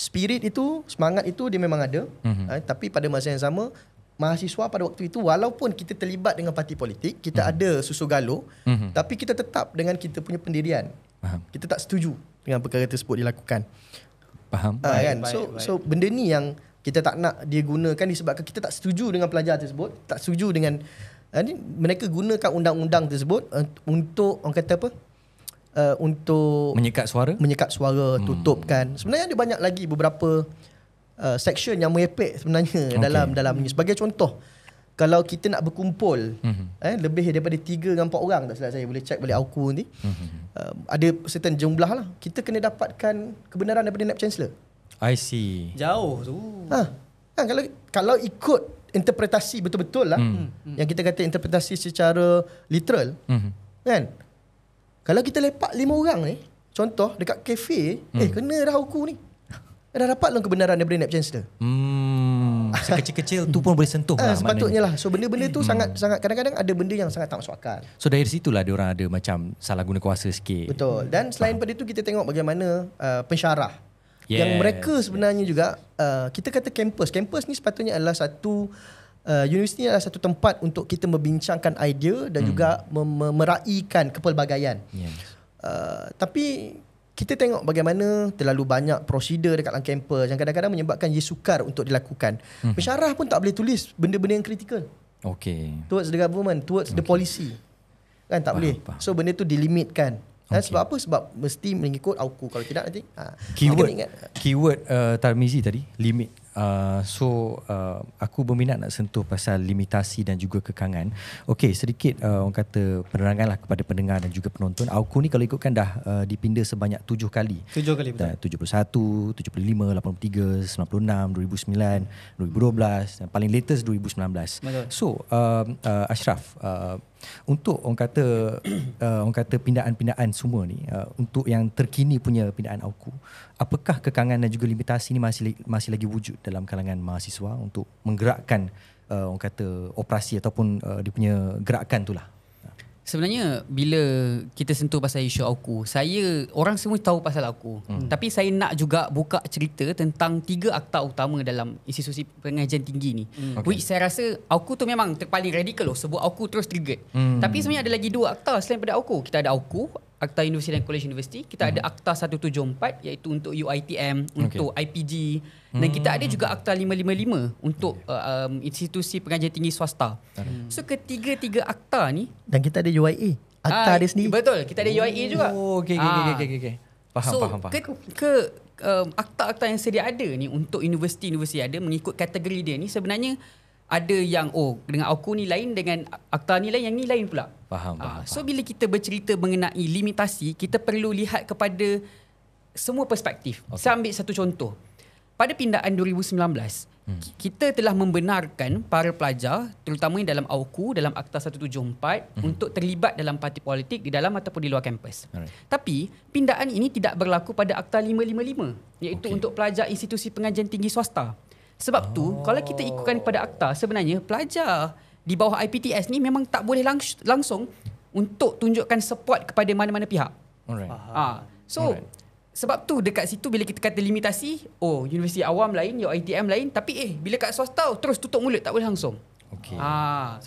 spirit itu, semangat itu dia memang ada. Tapi pada masa yang sama, mahasiswa pada waktu itu, walaupun kita terlibat dengan parti politik, kita ada susu galuh, tapi kita tetap dengan kita punya pendirian. Kita tak setuju dengan perkara tersebut dilakukan. Faham. Kan? So benda ni yang kita tak nak dia gunakan disebabkan kita tak setuju dengan pelajar tersebut, tak setuju dengan mereka gunakan undang-undang tersebut untuk orang kata apa? Untuk menyekat suara, tutupkan. Sebenarnya ada banyak lagi beberapa section yang merepek sebenarnya dalam ni. Sebagai contoh, kalau kita nak berkumpul lebih daripada 3 dan 4 orang, tak silap saya, boleh check balik AUKU ni, ada certain jumlah lah, kita kena dapatkan kebenaran daripada Naib Chancellor. I see. Jauh tu. Kalau ikut interpretasi betul-betul lah, yang kita kata interpretasi secara literal, kan, kalau kita lepak 5 orang ni, contoh dekat kafe, kena dah AUKU ni, dah dapat lah kebenaran daripada Naib Chancellor. Sekecil-kecil tu pun boleh sentuh lah. Sepatutnya lah. So benda-benda tu sangat kadang-kadang ada benda yang sangat tak masuk akal. So dari situlah diorang ada macam salah guna kuasa sikit. Betul. Dan selain pada itu kita tengok bagaimana pensyarah yang mereka sebenarnya juga, kita kata kampus ni sepatutnya adalah satu universiti adalah satu tempat untuk kita membincangkan idea dan juga meraihkan kepelbagaian. Tapi kita tengok bagaimana terlalu banyak prosedur dekat dalam kampus yang kadang-kadang menyebabkan ia sukar untuk dilakukan. Pensyarah pun tak boleh tulis benda-benda yang kritikal. Towards the government, towards the policy. Kan tak boleh. So benda tu dilimitkan. Sebab apa? Sebab mesti mengikut AUKU. Kalau tidak nanti keyword Tarmizi tadi, limit. Aku berminat nak sentuh pasal limitasi dan juga kekangan. Okey, sedikit orang kata penerangan lah kepada pendengar dan juga penonton. AUKU ni kalau ikutkan dah dipinda sebanyak 7 kali. 7 kali betul. 71, 75, 83, 96, 2009, 2012 dan paling latest 2019. Betul. So Ashraf, untuk orang kata pindaan-pindaan semua ni, untuk yang terkini punya pindaan AUKU, apakah kekangan dan juga limitasi ni masih lagi wujud dalam kalangan mahasiswa untuk menggerakkan orang kata operasi ataupun dia punya gerakan tu lah. Sebenarnya bila kita sentuh pasal isu AUKU, orang semua tahu pasal AUKU. Tapi saya nak juga buka cerita tentang 3 akta utama dalam institusi pengajian tinggi ni. Which saya rasa AUKU tu memang paling radikal loh. Sebut AUKU terus triggered. Tapi sebenarnya ada lagi 2 akta selain pada AUKU. Kita ada AUKU, Akta Universiti dan Kolej Universiti. Kita ada Akta 174 iaitu untuk UiTM, untuk IPG. Dan kita ada juga Akta 555 untuk institusi pengajian tinggi swasta. So ketiga-tiga akta ni. Dan kita ada UIA. Akta dia sendiri. Betul, kita ada UIA juga. Oh, okey. Faham. Akta-akta yang sedia ada ni untuk universiti-universiti ada mengikut kategori dia ni sebenarnya ada yang dengan AUKU ni lain, dengan akta ni lain, yang ni lain pula. Faham. So bila kita bercerita mengenai limitasi, kita perlu lihat kepada semua perspektif. Saya ambil satu contoh. Pada pindaan 2019, kita telah membenarkan para pelajar terutamanya dalam AUKU, dalam Akta 174 untuk terlibat dalam parti politik di dalam ataupun di luar kampus. Tapi pindaan ini tidak berlaku pada Akta 555 iaitu untuk pelajar institusi pengajian tinggi swasta. Sebab tu kalau kita ikutkan pada akta, sebenarnya pelajar di bawah IPTS ni memang tak boleh langsung untuk tunjukkan support kepada mana-mana pihak. Sebab tu dekat situ bila kita kata limitasi, universiti awam lain, UiTM lain, tapi bila kat swasta terus tutup mulut, tak boleh langsung. Okay.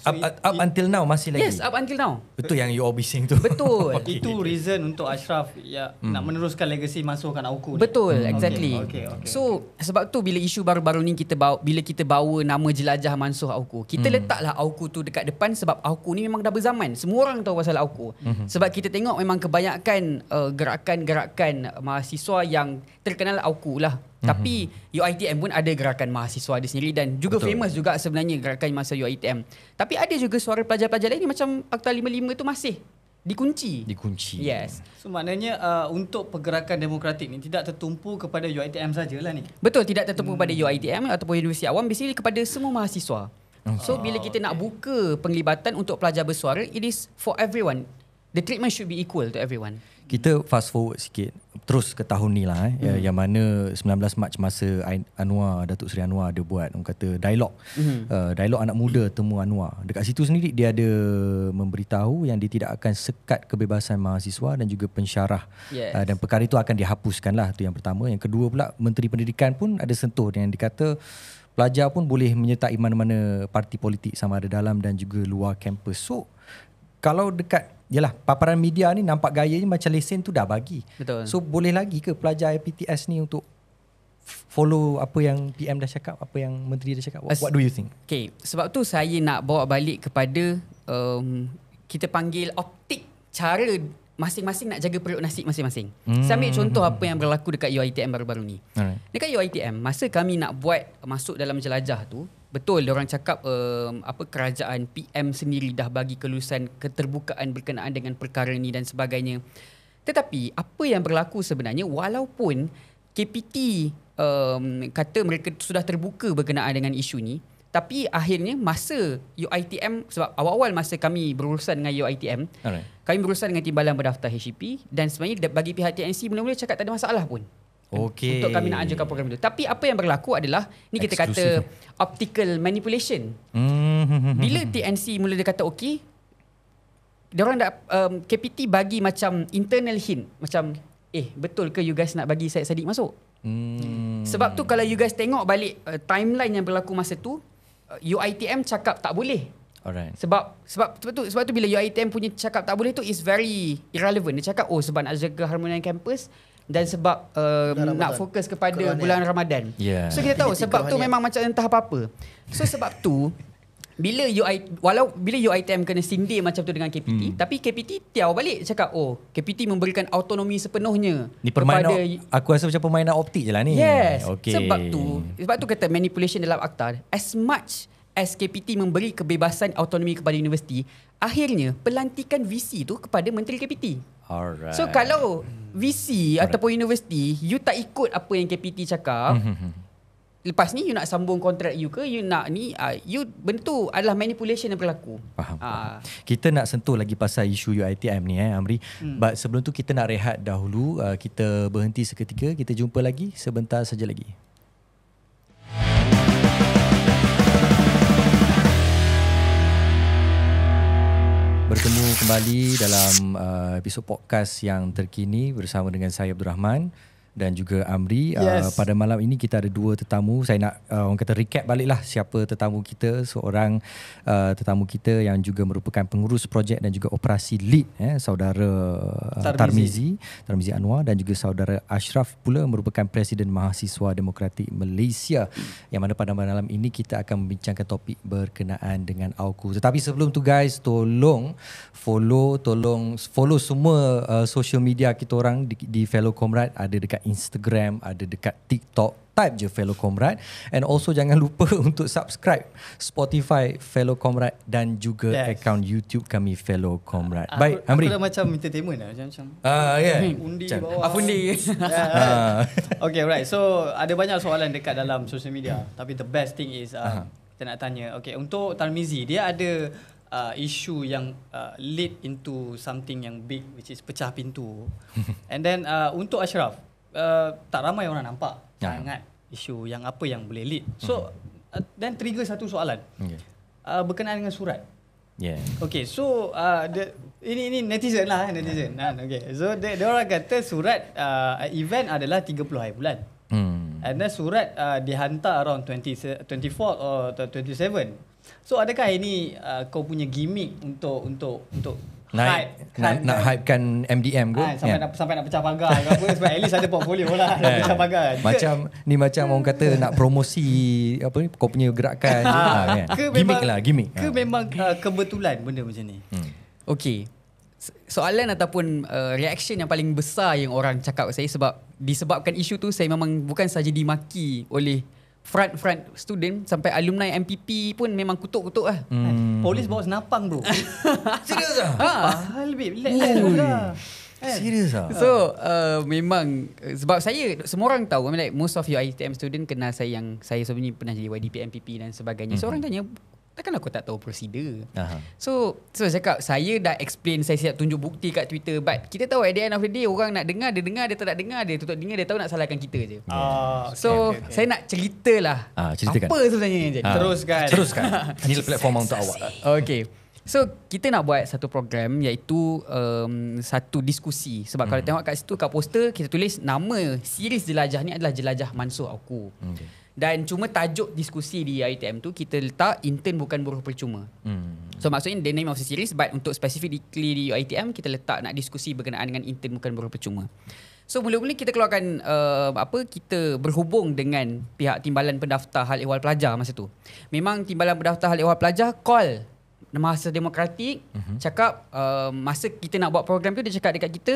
So up until now masih lagi? Yes, up until now. Betul yang you all bising tu? Betul. Itu reason untuk Ashraf nak meneruskan legasi masukkan AUKU. Betul, exactly. Okay. So sebab tu bila isu baru-baru ni bila kita bawa nama jelajah Mansuh AUKU, kita letaklah AUKU tu dekat depan sebab AUKU ni memang dah berzaman. Semua orang tahu pasal AUKU. Sebab kita tengok memang kebanyakan gerakan-gerakan mahasiswa yang terkenal AUKU lah. Tapi UiTM pun ada gerakan mahasiswa dia sendiri dan juga famous juga sebenarnya gerakan mahasiswa UiTM. Tapi ada juga suara pelajar-pelajar lain macam Akta 55 tu masih dikunci. Yes. So maknanya untuk pergerakan demokratik ni tidak tertumpu kepada UiTM sajalah ni. Betul, tidak tertumpu kepada UiTM ataupun universiti awam, basically kepada semua mahasiswa. So bila kita nak buka penglibatan untuk pelajar bersuara, it is for everyone. The treatment should be equal to everyone. Kita fast forward sikit terus ke tahun ni lah yang mana 19 Mac masa Datuk Seri Anwar ada buat orang kata dialog dialog anak muda temu Anwar. Dekat situ sendiri dia ada memberitahu yang dia tidak akan sekat kebebasan mahasiswa dan juga pensyarah. Dan perkara itu akan dihapuskan lah, tu yang pertama. Yang kedua pula Menteri Pendidikan pun ada sentuh yang dikata pelajar pun boleh menyertai mana-mana parti politik sama ada dalam dan juga luar kampus. So kalau dekat paparan media ni nampak gayanya macam lesen tu dah bagi. Betul. So boleh lagi ke pelajar IPTS ni untuk follow apa yang PM dah cakap, apa yang menteri dah cakap? What do you think? Okay, sebab tu saya nak bawa balik kepada kita panggil optik cara masing-masing nak jaga perut nasi masing-masing. Saya ambil contoh apa yang berlaku dekat UiTM baru-baru ni. Dekat UiTM, masa kami nak buat masuk dalam jelajah tu, betul diorang cakap kerajaan PM sendiri dah bagi kelulusan keterbukaan berkenaan dengan perkara ni dan sebagainya. Tetapi apa yang berlaku sebenarnya, walaupun KPT kata mereka sudah terbuka berkenaan dengan isu ni, tapi akhirnya masa UiTM, sebab awal-awal masa kami berurusan dengan UiTM, kami berurusan dengan Timbalan Berdaftar HCP dan sebenarnya bagi pihak TNC mula-mula cakap tak ada masalah pun. Okay. Untuk kami nak ajukan program itu. Tapi apa yang berlaku adalah ni kita kata optical manipulation. Bila TNC mula dia kata okey, diorang dah KPT bagi macam internal hint, macam betul ke you guys nak bagi Syed Saddiq masuk? Sebab tu kalau you guys tengok balik timeline yang berlaku masa tu, UiTM cakap tak boleh. Alright. Sebab tu bila UiTM punya cakap tak boleh tu is very irrelevant. Dia cakap sebab nak jaga harmonian kampus dan sebab nak fokus kepada bulan Ramadan. So kita tahu sebab tu memang macam entah apa-apa. So sebab tu bila UiTM kena sindir macam tu dengan KPT, tapi KPT tiaw balik cakap KPT memberikan autonomi sepenuhnya ni permainan kepada, aku rasa macam permainan optik je lah ni. Yes. Okay. Sebab tu kata manipulation dalam akta, as much as KPT memberi kebebasan autonomi kepada universiti, akhirnya pelantikan VC tu kepada Menteri KPT. Alright. So kalau VC ataupun universiti you tak ikut apa yang KPT cakap, lepas ni you nak sambung kontrak you ke, you nak ni benda tu adalah manipulation yang berlaku. Faham. Kita nak sentuh lagi pasal isu UiTM ni Amri. But sebelum tu kita nak rehat dahulu. Kita berhenti seketika. Kita jumpa lagi sebentar saja lagi. Bertemu kembali dalam episod podcast yang terkini bersama dengan saya Abdul Rahman dan juga Amri. Yes. Pada malam ini kita ada dua tetamu. Saya nak orang kata recap baliklah siapa tetamu kita. Seorang tetamu kita yang juga merupakan pengurus projek dan juga operasi lead, saudara Tarmizi Anwar, dan juga saudara Ashraf pula merupakan Presiden Mahasiswa Demokratik Malaysia. Yang mana pada malam ini kita akan membincangkan topik berkenaan dengan AUKU. Tetapi sebelum tu guys, tolong follow semua social media kita orang di Fellow Comrade. Ada dekat Instagram, ada dekat TikTok, type je Fellow Comrade, and also jangan lupa untuk subscribe Spotify Fellow Comrade dan juga akaun YouTube kami Fellow Comrade. Baik, Amri. Aku dah macam entertainment dah macam. Undi Macam. bawah. Afundi. Okay, right. So ada banyak soalan dekat dalam social media. Tapi the best thing is kita nak tanya. Okay, untuk Tarmizi, dia ada isu yang lead into something yang big, which is pecah pintu. And then untuk Ashraf, tak ramai orang nampak sangat isu yang apa yang boleh lead. So dan trigger satu soalan berkenaan dengan surat. Okay, so ini netizen lah, netizen. Okay, so dia orang kata surat event adalah 30 hari bulan. And then surat dihantar around 24 or 27. So adakah ini kau punya gimmick untuk nak hypekan MDM ke? Sampai nak pecah pagar ke apa, sebab at least ada portfolio lah. Pecah pagar. Macam orang kata nak promosi apa ni, kau punya gerakan. Gimmick. Ke memang kebetulan benda macam ni? Okey. Soalan ataupun reaction yang paling besar yang orang cakap saya disebabkan isu tu, saya memang bukan saja dimaki oleh front student, sampai alumni MPP pun memang kutuk lah. Polis bawa senapang bro. Serius lah? Pahal lebih lah. Serius lah? So memang sebab saya, semua orang tahu, like most of your ITM student kenal saya, yang saya sebenarnya pernah jadi YDP MPP dan sebagainya. So orang tanya, takkan aku tak tahu prosedur? So saya cakap, saya dah explain, saya siap tunjuk bukti kat Twitter, but kita tahu at the end of the day, orang nak dengar, dia dengar, dia tak nak dengar, dia tutup dengar, dia tahu nak salahkan kita je. So saya nak ceritalah ceritakan. Apa sebenarnya yang jadi. Teruskan. Ini platform untuk awak. Okay. So kita nak buat satu program, iaitu satu diskusi. Sebab kalau tengok kat situ, kat poster kita tulis nama series jelajah ni adalah Jelajah Mansuh AUKU. Dan cuma tajuk diskusi di ITM tu kita letak intern bukan buruh percuma. So maksudnya the name of the series, but untuk specifically di ITM kita letak nak diskusi berkenaan dengan intern bukan buruh percuma. So mula-mula kita keluarkan kita berhubung dengan pihak Timbalan Pendaftar Hal Ehwal Pelajar masa tu. Memang Timbalan Pendaftar Hal Ehwal Pelajar call Mahasiswa Demokratik, cakap masa kita nak buat program tu, dia cakap dekat kita,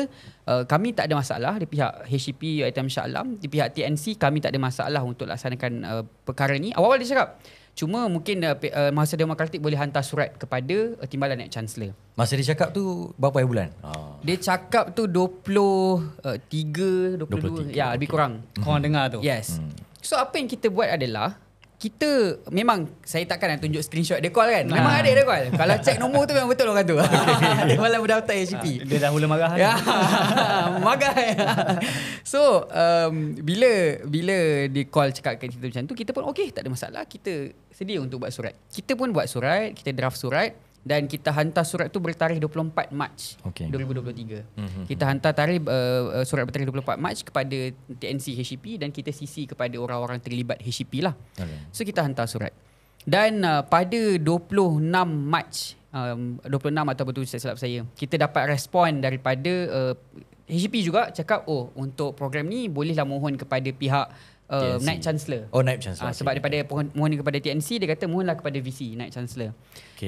kami tak ada masalah di pihak HCP ITM Shah Alam, di pihak TNC kami tak ada masalah untuk laksanakan perkara ni. Awal-awal dia cakap, cuma mungkin Mahasiswa Demokratik boleh hantar surat kepada Timbalan Naib Chancellor. Masa dia cakap tu berapa bulan? Dia cakap tu 23, 22, ya lebih kurang. Korang dengar tu? Yes. So apa yang kita buat adalah, kita memang, saya takkan nak tunjuk screenshot dia call kan. Memang ada dia call. Kalau check nombor tu memang betul orang tu. Dia malah berdaftar HCP. Dia dah mula marah. Marah. So bila dia call cakap kat kita macam tu, kita pun okey, tak ada masalah, kita sedia untuk buat surat. Kita pun buat surat, kita draft surat, dan kita hantar surat tu bertarikh 24 Mac 2023. Kita hantar tarikh surat bertarikh 24 Mac kepada TNC HCP, dan kita CC kepada orang-orang terlibat HCP lah. So kita hantar surat. Dan pada 26 Mac 26 atau betul saya silap saya, kita dapat respon daripada HCP juga, cakap untuk program ni bolehlah mohon kepada pihak Naib Chancellor. Naib Chancellor. Sebab daripada mohon kepada TNC, dia kata mohonlah kepada VC Naib Chancellor.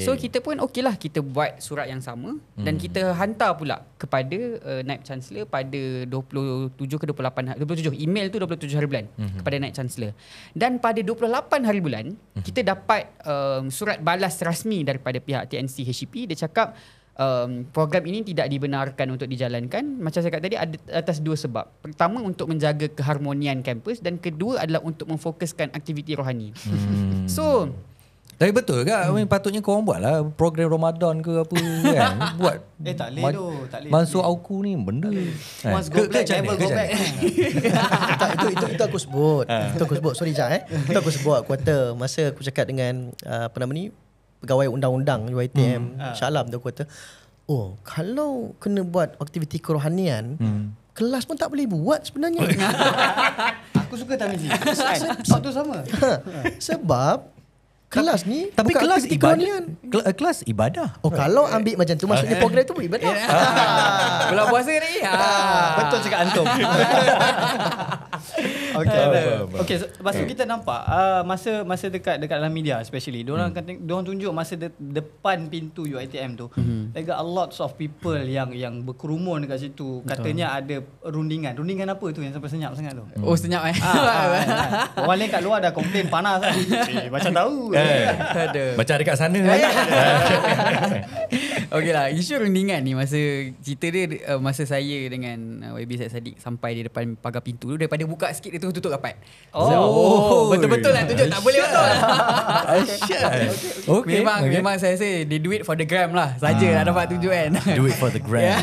So kita pun okeylah, kita buat surat yang sama dan kita hantar pula kepada Naib Chancellor pada 27 ke 28 email tu 27 hari bulan kepada Naib Chancellor. Dan pada 28 hari bulan kita dapat surat balas rasmi daripada pihak TNC HCP. Dia cakap program ini tidak dibenarkan untuk dijalankan. Macam saya kata tadi, ada atas dua sebab. Pertama, untuk menjaga keharmonian kampus, dan kedua adalah untuk memfokuskan aktiviti rohani. So tapi betul ke? Patutnya korang buat lah program Ramadan ke apa kan? Buat tak boleh tu, tak boleh. Masuk AUKU ni benda. Once go black, never go back. Itu aku sebut. Sorry Jat Itu aku sebut. Aku kata masa aku cakap dengan pegawai undang-undang UiTM Shah Alam tu, aku kata, oh kalau kena buat aktiviti kerohanian, kelas pun tak boleh buat sebenarnya. Aku suka Tamizi. Satu sama. Sebab kelas ni Tapi bukan kelas aktiviti ibadah. kerohanian. Kelas ibadah. Oh, kalau ambil macam tu, maksudnya program tu ibadah. Bulan puasa ni. Betul cakap antum. Okay, so, lepas tu kita nampak masa dekat dalam media especially, diorang tunjuk masa depan pintu UiTM tu, like a lots of people yang berkerumun dekat situ. Katanya ada rundingan apa tu yang sampai senyap sangat tu. Oh, senyap Orang lain kat luar dah komplain panas kan. Macam tahu. Ada. Macam dekat sana. Okey lah, isu rundingan ni masa cerita dia masa saya dengan YB Syed Saddiq sampai di depan pagar pintu tu, daripada buka sikit dia tu tutup rapat. Betul-betul lah tunjuk, tak boleh betul. Okay. Memang saya rasa they do it for the gram lah saja nak dapat tunjuk kan. Do it for the gram.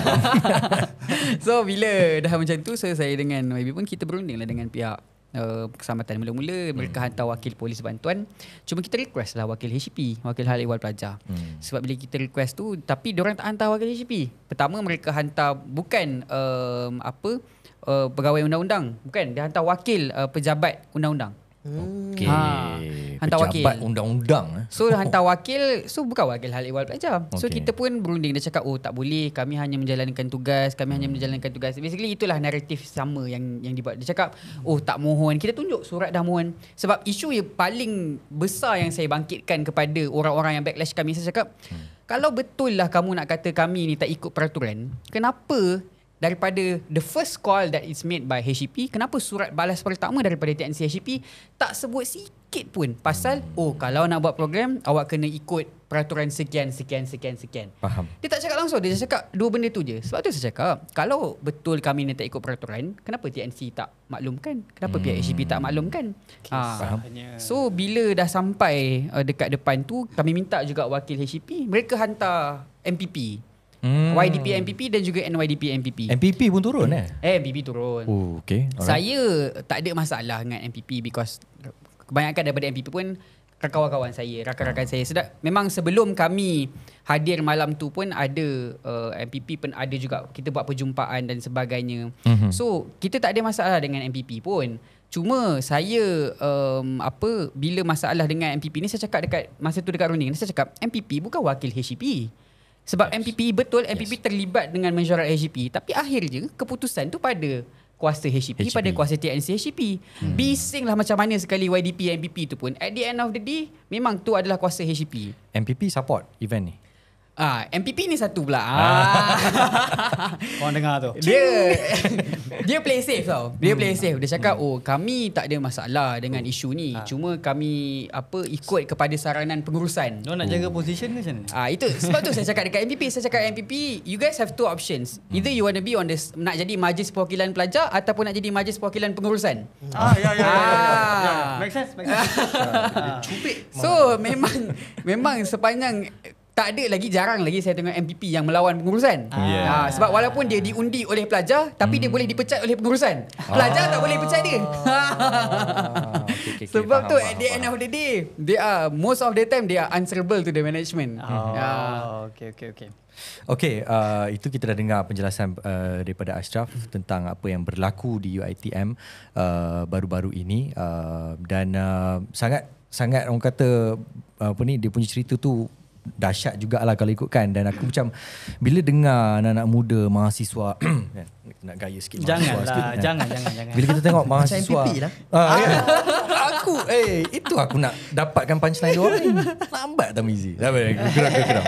So bila dah macam tu, so saya dengan YB pun kita berunding lah dengan pihak keselamatan. Mula-mula mereka hantar wakil polis bantuan. Cuma kita request lah wakil HCP, wakil hal ehwal pelajar. Sebab bila kita request tu, tapi diorang tak hantar wakil HCP. Pertama mereka hantar bukan pegawai undang-undang, bukan, dia hantar wakil pejabat undang-undang. Okay. Hantar wakil. Pejabat undang-undang. So hantar wakil, so bukan wakil hal ehwal pelajar. So Okay. kita pun berunding, dia cakap tak boleh, kami hanya menjalankan tugas, Basically itulah naratif sama yang dibuat. Dia cakap tak mohon, kita tunjuk surat dah mohon. Sebab isu yang paling besar yang saya bangkitkan kepada orang-orang yang backlash kami, saya cakap kalau betul lah kamu nak kata kami ni tak ikut peraturan, kenapa daripada the first call that is made by HCP, kenapa surat balas pertama daripada TNC HCP tak sebut sikit pun pasal kalau nak buat program awak kena ikut peraturan sekian. Faham. Dia tak cakap langsung, dia cakap dua benda tu je. Sebab tu saya cakap, kalau betul kami ni tak ikut peraturan, kenapa TNC tak maklumkan? Kenapa pihak HCP tak maklumkan? So bila dah sampai dekat depan tu, kami minta juga wakil HCP, mereka hantar MPP. YDP MPP dan juga NYDP MPP. MPP pun turun MPP turun. Okay. Alright. Saya tak ada masalah dengan MPP because kebanyakan daripada MPP pun kawan-kawan saya, rakan-rakan saya. Memang sebelum kami hadir malam tu pun ada MPP pun ada juga, kita buat perjumpaan dan sebagainya. So kita tak ada masalah dengan MPP pun. Cuma saya bila masalah dengan MPP ni, saya cakap dekat masa tu dekat runding, saya cakap MPP bukan wakil HCP. Sebab MPP MPP terlibat dengan mesyuarat HCP, tapi akhirnya keputusan tu pada kuasa HCP. Pada kuasa TNC HCP. Bisinglah macam mana sekali YDP MPP tu pun, at the end of the day memang tu adalah kuasa HCP. MPP support event ni. MPP ni satu pula. Korang dengar tu. Dia play safe tau. Dia play safe. Dia cakap kami tak ada masalah dengan isu ni. Cuma kami ikut kepada saranan pengurusan. Diorang nak jaga position ke macam mana? Itu sebab tu saya cakap dekat MPP, saya cakap MPP, you guys have two options. Either you want to be on this, nak jadi majlis perwakilan pelajar ataupun nak jadi majlis perwakilan pengurusan. Make sense. Cubit. So memang sepanjang tak ada lagi, jarang lagi saya tengok MPP yang melawan pengurusan. Sebab walaupun dia diundi oleh pelajar, tapi dia boleh dipecat oleh pengurusan. Pelajar tak boleh pecat dia. Sebab tu at the end of the day, they are most of the time they are answerable to the management. Okay. Itu kita dah dengar penjelasan daripada Ashraf tentang apa yang berlaku di UiTM baru-baru ini, dan sangat orang kata dia punya cerita tu dahsyat jugalah kalau ikutkan. Dan aku macam bila dengar anak-anak muda mahasiswa nak gaya sikit, Jangan. bila kita tengok mahasiswa Macam MPP lah. aku itu aku nak dapatkan punchline dia orang ni. Lambat Tamizi. Geram.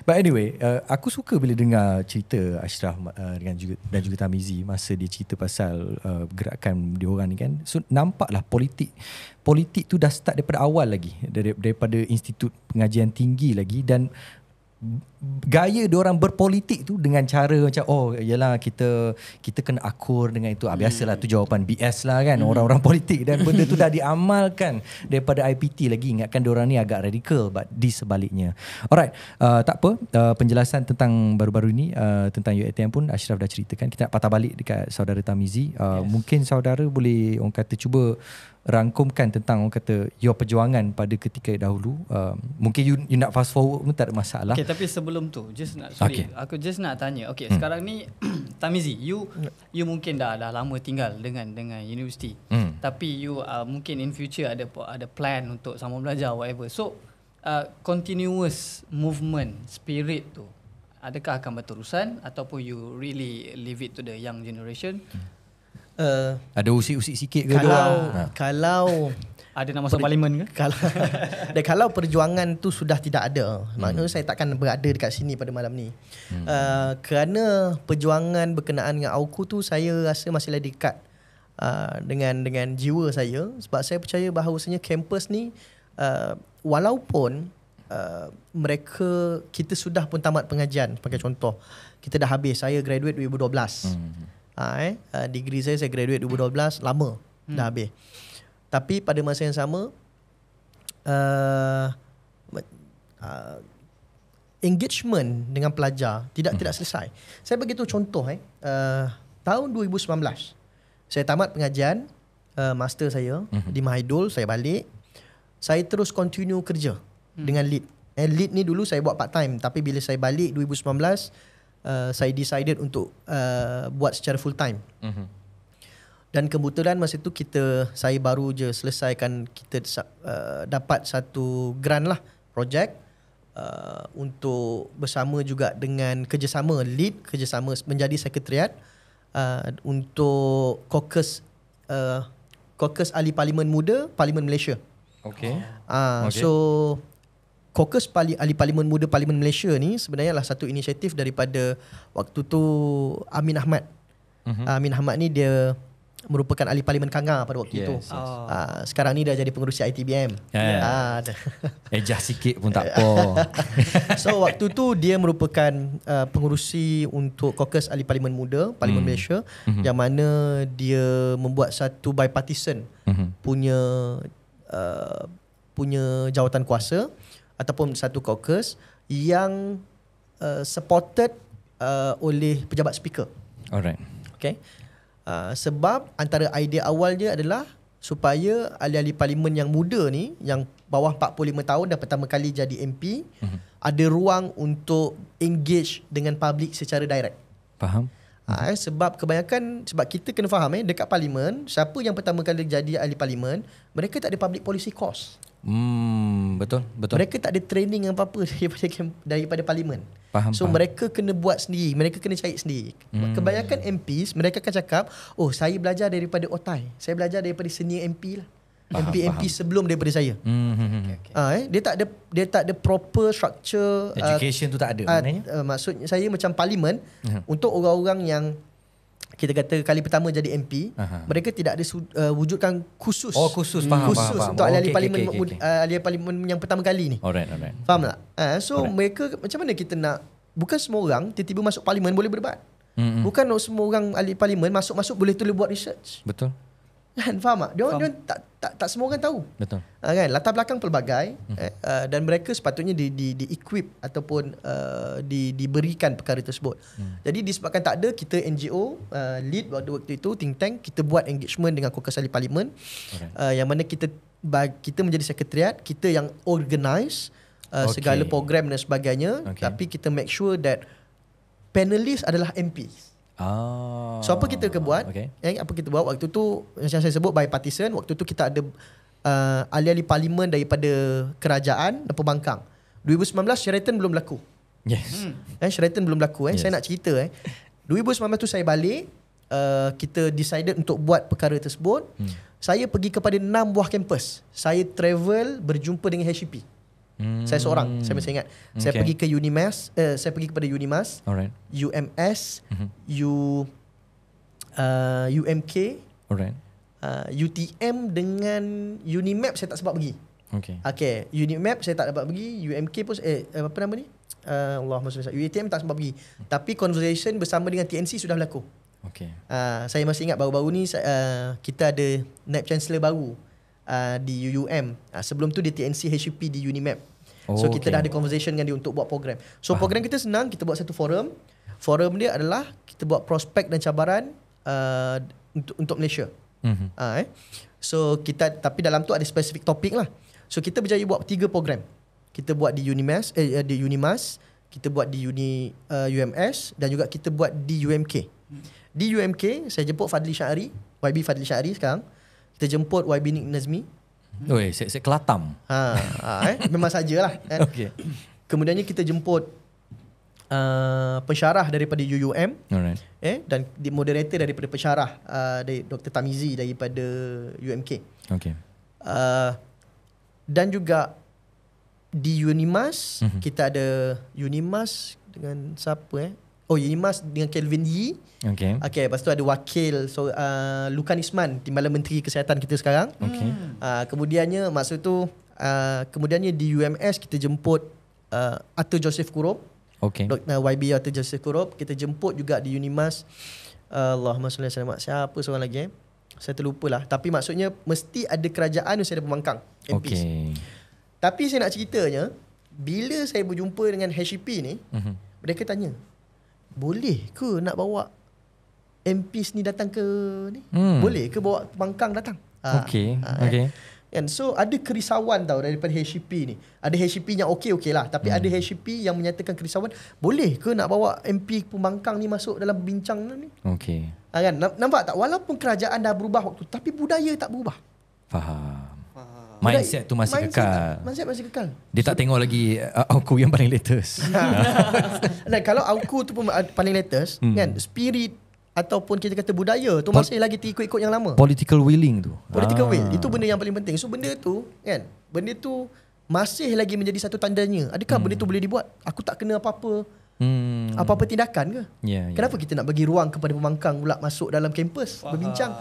But anyway, aku suka bila dengar cerita Ashraf dan juga Tamizi masa dia cerita pasal gerakan dia orang ni kan. So nampaklah politik tu dah start daripada awal lagi, daripada institut pengajian tinggi lagi, dan gaya diorang berpolitik tu dengan cara macam yalah kita kena akur dengan itu. Biasalah tu jawapan BS lah kan orang-orang politik, dan benda tu dah diamalkan daripada IPT. Lagi ingatkan diorang ni agak radikal, but di sebaliknya. Alright, tak apa, penjelasan tentang baru-baru ni tentang UiTM pun Ashraf dah ceritakan. Kita nak patah balik dekat saudara Tamizi. Mungkin saudara boleh orang kata cuba rangkumkan tentang orang kata your perjuangan pada ketika dahulu. Mungkin you nak fast forward pun tak ada masalah. Okay, tapi sebelum tu aku just nak tanya. Okay, sekarang ni Tamizi, you mungkin dah lama tinggal dengan universiti. Tapi you mungkin in future ada plan untuk sambung belajar whatever. So continuous movement spirit tu adakah akan berterusan ataupun you really leave it to the young generation? Ada usik-usik sikit ke kalau ada nak masuk parlimen ke? Kalau perjuangan tu sudah tidak ada, maknanya saya takkan berada dekat sini pada malam ni. Kerana perjuangan berkenaan dengan AUKU tu saya rasa masih lagi dekat dengan jiwa saya, sebab saya percaya bahawasanya kampus ni walaupun kita sudah pun tamat pengajian, sebagai contoh kita dah habis, saya graduate 2012. Degree saya graduate 2012, lama dah habis. Tapi pada masa yang sama engagement dengan pelajar tidak selesai. Saya bagi tu contoh tahun 2019 saya tamat pengajian master saya di Mahidul, saya balik, saya terus continue kerja dengan lead. Lead ni dulu saya buat part time, tapi bila saya balik 2019 saya decided untuk buat secara full time. Dan kebetulan masa tu saya baru je selesaikan, kita dapat satu grant lah, projek untuk bersama juga dengan kerjasama menjadi sekretariat untuk caucus ahli parlimen muda Parlimen Malaysia. So Caucus Ahli Parlimen Muda Parlimen Malaysia ni sebenarnya adalah satu inisiatif daripada waktu tu Amin Ahmad. Amin Ahmad ni dia merupakan ahli parlimen Kangar pada waktu itu. Sekarang ni dah jadi pengerusi ITBM. Ejah sikit pun tak apa. So waktu tu dia merupakan pengerusi untuk Caucus Ahli Parlimen Muda Parlimen Malaysia, yang mana dia membuat satu bipartisan punya jawatan kuasa ataupun satu caucus yang supported oleh pejabat speaker. Alright. Okay. Sebab antara idea awal dia adalah supaya ahli-ahli parlimen yang muda ni, yang bawah 45 tahun dan pertama kali jadi MP, ada ruang untuk engage dengan public secara direct. Faham? Sebab kita kena faham dekat parlimen, siapa yang pertama kali jadi ahli parlimen, mereka tak ada public policy course. Betul. Mereka tak ada training apa-apa daripada parlimen. Faham. Mereka kena buat sendiri, mereka kena cari sendiri. Kebanyakan MPs mereka akan cakap, saya belajar daripada OTAI, saya belajar daripada senior MP lah. MP sebelum daripada saya. Dia tak ada proper structure education tu tak ada maknanya. Maksud saya macam parlimen untuk orang-orang yang kita kata kali pertama jadi MP, mereka tidak ada wujudkan khusus. Faham. Untuk ahli parlimen ahli parlimen yang pertama kali ni. Alright. Faham tak? Mereka macam mana kita nak, bukan semua orang tiba-tiba masuk parlimen boleh berdebat. Bukan semua orang ahli parlimen masuk boleh buat research. Betul. Kan, faham tak? Dia tak semua orang tahu. Betul. Kan, latar belakang pelbagai dan mereka sepatutnya di-equip ataupun diberikan perkara tersebut. Jadi disebabkan tak ada, kita NGO lead waktu itu think tank, kita buat engagement dengan caucus ahli parlimen, yang mana kita menjadi sekretariat, kita yang organize segala program dan sebagainya, tapi kita make sure that panelist adalah MPs. So apa kita buat? Apa kita buat waktu tu, macam saya sebut bipartisan, waktu tu kita ada ahli-ahli parlimen daripada kerajaan dan pembangkang. 2019 Sheraton belum berlaku. Sheraton belum berlaku. Saya nak cerita 2019 tu saya balik, kita decided untuk buat perkara tersebut. Saya pergi kepada 6 buah kampus. Saya travel berjumpa dengan HCP. Saya seorang, saya masih ingat. Saya pergi ke UNIMAS, saya pergi kepada UNIMAS, UMS, UMK, UTM dengan UNIMAP saya tak sempat pergi. Unimap saya tak dapat pergi, UMK pun apa nama ni? Allahumma salli ala UiTM tak sempat pergi. Tapi conversation bersama dengan TNC sudah berlaku. Okay. Saya masih ingat baru-baru ni kita ada Naib Chancellor baru di UUM. Sebelum tu dia TNC HUP di Unimap. So kita dah ada conversation dengan dia untuk buat program. So program kita senang, kita buat satu forum. Forum dia adalah kita buat prospek dan cabaran untuk Malaysia. So kita, tapi dalam tu ada spesifik topik lah. So kita berjaya buat 3 program. Kita buat di Unimas, di Unimas, kita buat di UMS dan juga kita buat di UMK. Di UMK saya jemput Fadli Syahri, YB Fadli Syahri sekarang. Kita jemput YB Nick Nazmi. Oi, saya Kelatam. Memang sajalah kan. Okay. Kemudiannya kita jemput pensyarah daripada UUM. Alright. Dan moderator daripada pensyarah dari Dr. Tamizi daripada UMK. Okay. Dan juga di Unimas kita ada Unimas dengan siapa Unimas dengan Kelvin Yee. Okay. Lepas tu ada wakil Lukan Isman, Timbalan Menteri Kesihatan kita sekarang. Okay. Kemudiannya maksud tu kemudiannya di UMS kita jemput Arthur Joseph Kurup. Okay. YB Arthur Joseph Kurup. Kita jemput juga di Unimas Allahumma salli ala Muhammad. Siapa seorang lagi saya terlupalah. Tapi maksudnya mesti ada kerajaan, mesti ada pembangkang MPs. Okay. Tapi saya nak ceritanya, bila saya berjumpa dengan HCP ni, mereka tanya, boleh ke nak bawa MPs ni datang ke ni? Boleh ke bawa pembangkang datang? Okay. And so ada kerisauan tau daripada HCP ni. Ada HCP yang okey lah. Tapi ada HCP yang menyatakan kerisauan, boleh ke nak bawa MP pembangkang ni masuk dalam bincang ni? Okay. Kan? Nampak tak? Walaupun kerajaan dah berubah waktu, tapi budaya tak berubah. Faham. Mindset tu masih kekal. Mindset masih kekal. Dia tak tengok lagi AUKU yang paling latest. Dan kalau AUKU tu pun paling latest, kan, spirit ataupun kita kata budaya tu masih lagi ikut-ikut yang lama. Political willing tu. Political will. Itu benda yang paling penting. So benda tu, kan, benda tu masih lagi menjadi satu tandanya. Adakah benda tu boleh dibuat? Aku tak kena apa-apa. Apa-apa tindakan ke? Kenapa kita nak bagi ruang kepada pembangkang pula masuk dalam kampus berbincang?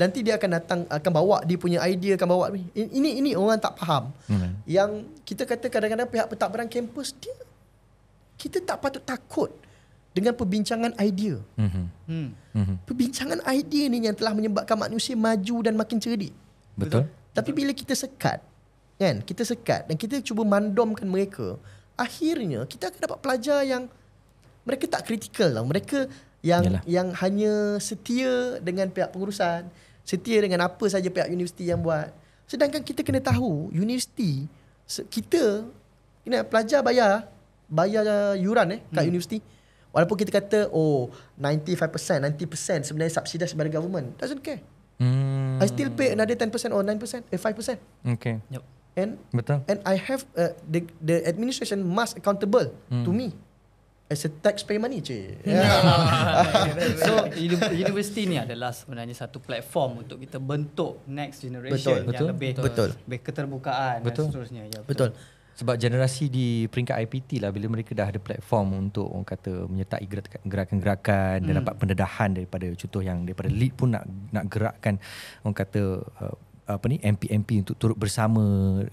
Nanti dia akan datang, akan bawa dia punya idea, akan bawa ini orang tak faham. Yang kita kata kadang-kadang pihak pentadbiran kampus dia, kita tak patut takut dengan perbincangan idea. Perbincangan idea ni yang telah menyebabkan manusia maju dan makin cerdik. Betul. Tapi bila kita sekat, kan, kita sekat dan kita cuba mandomkan mereka, akhirnya kita akan dapat pelajar yang mereka tak kritikal lah. Mereka yang hanya setia dengan pihak pengurusan, setia dengan apa saja pihak universiti yang buat. Sedangkan kita kena tahu, universiti kita, pelajar bayar yuran kat universiti. Walaupun kita kata 95%, 90% sebenarnya subsidized by the government, doesn't care. I still pay another 10% or 9%, 5%. Okay. Yep. And I have the administration must accountable to me as a taxpayer money, So universiti ni adalah sebenarnya satu platform untuk kita bentuk next generation yang lebih keterbukaan dan seterusnya. Betul. Sebab generasi di peringkat IPT lah, bila mereka dah ada platform untuk orang kata menyertai gerakan-gerakan dan dapat pendedahan daripada contoh yang daripada lead pun nak gerakkan orang kata MP untuk turut bersama,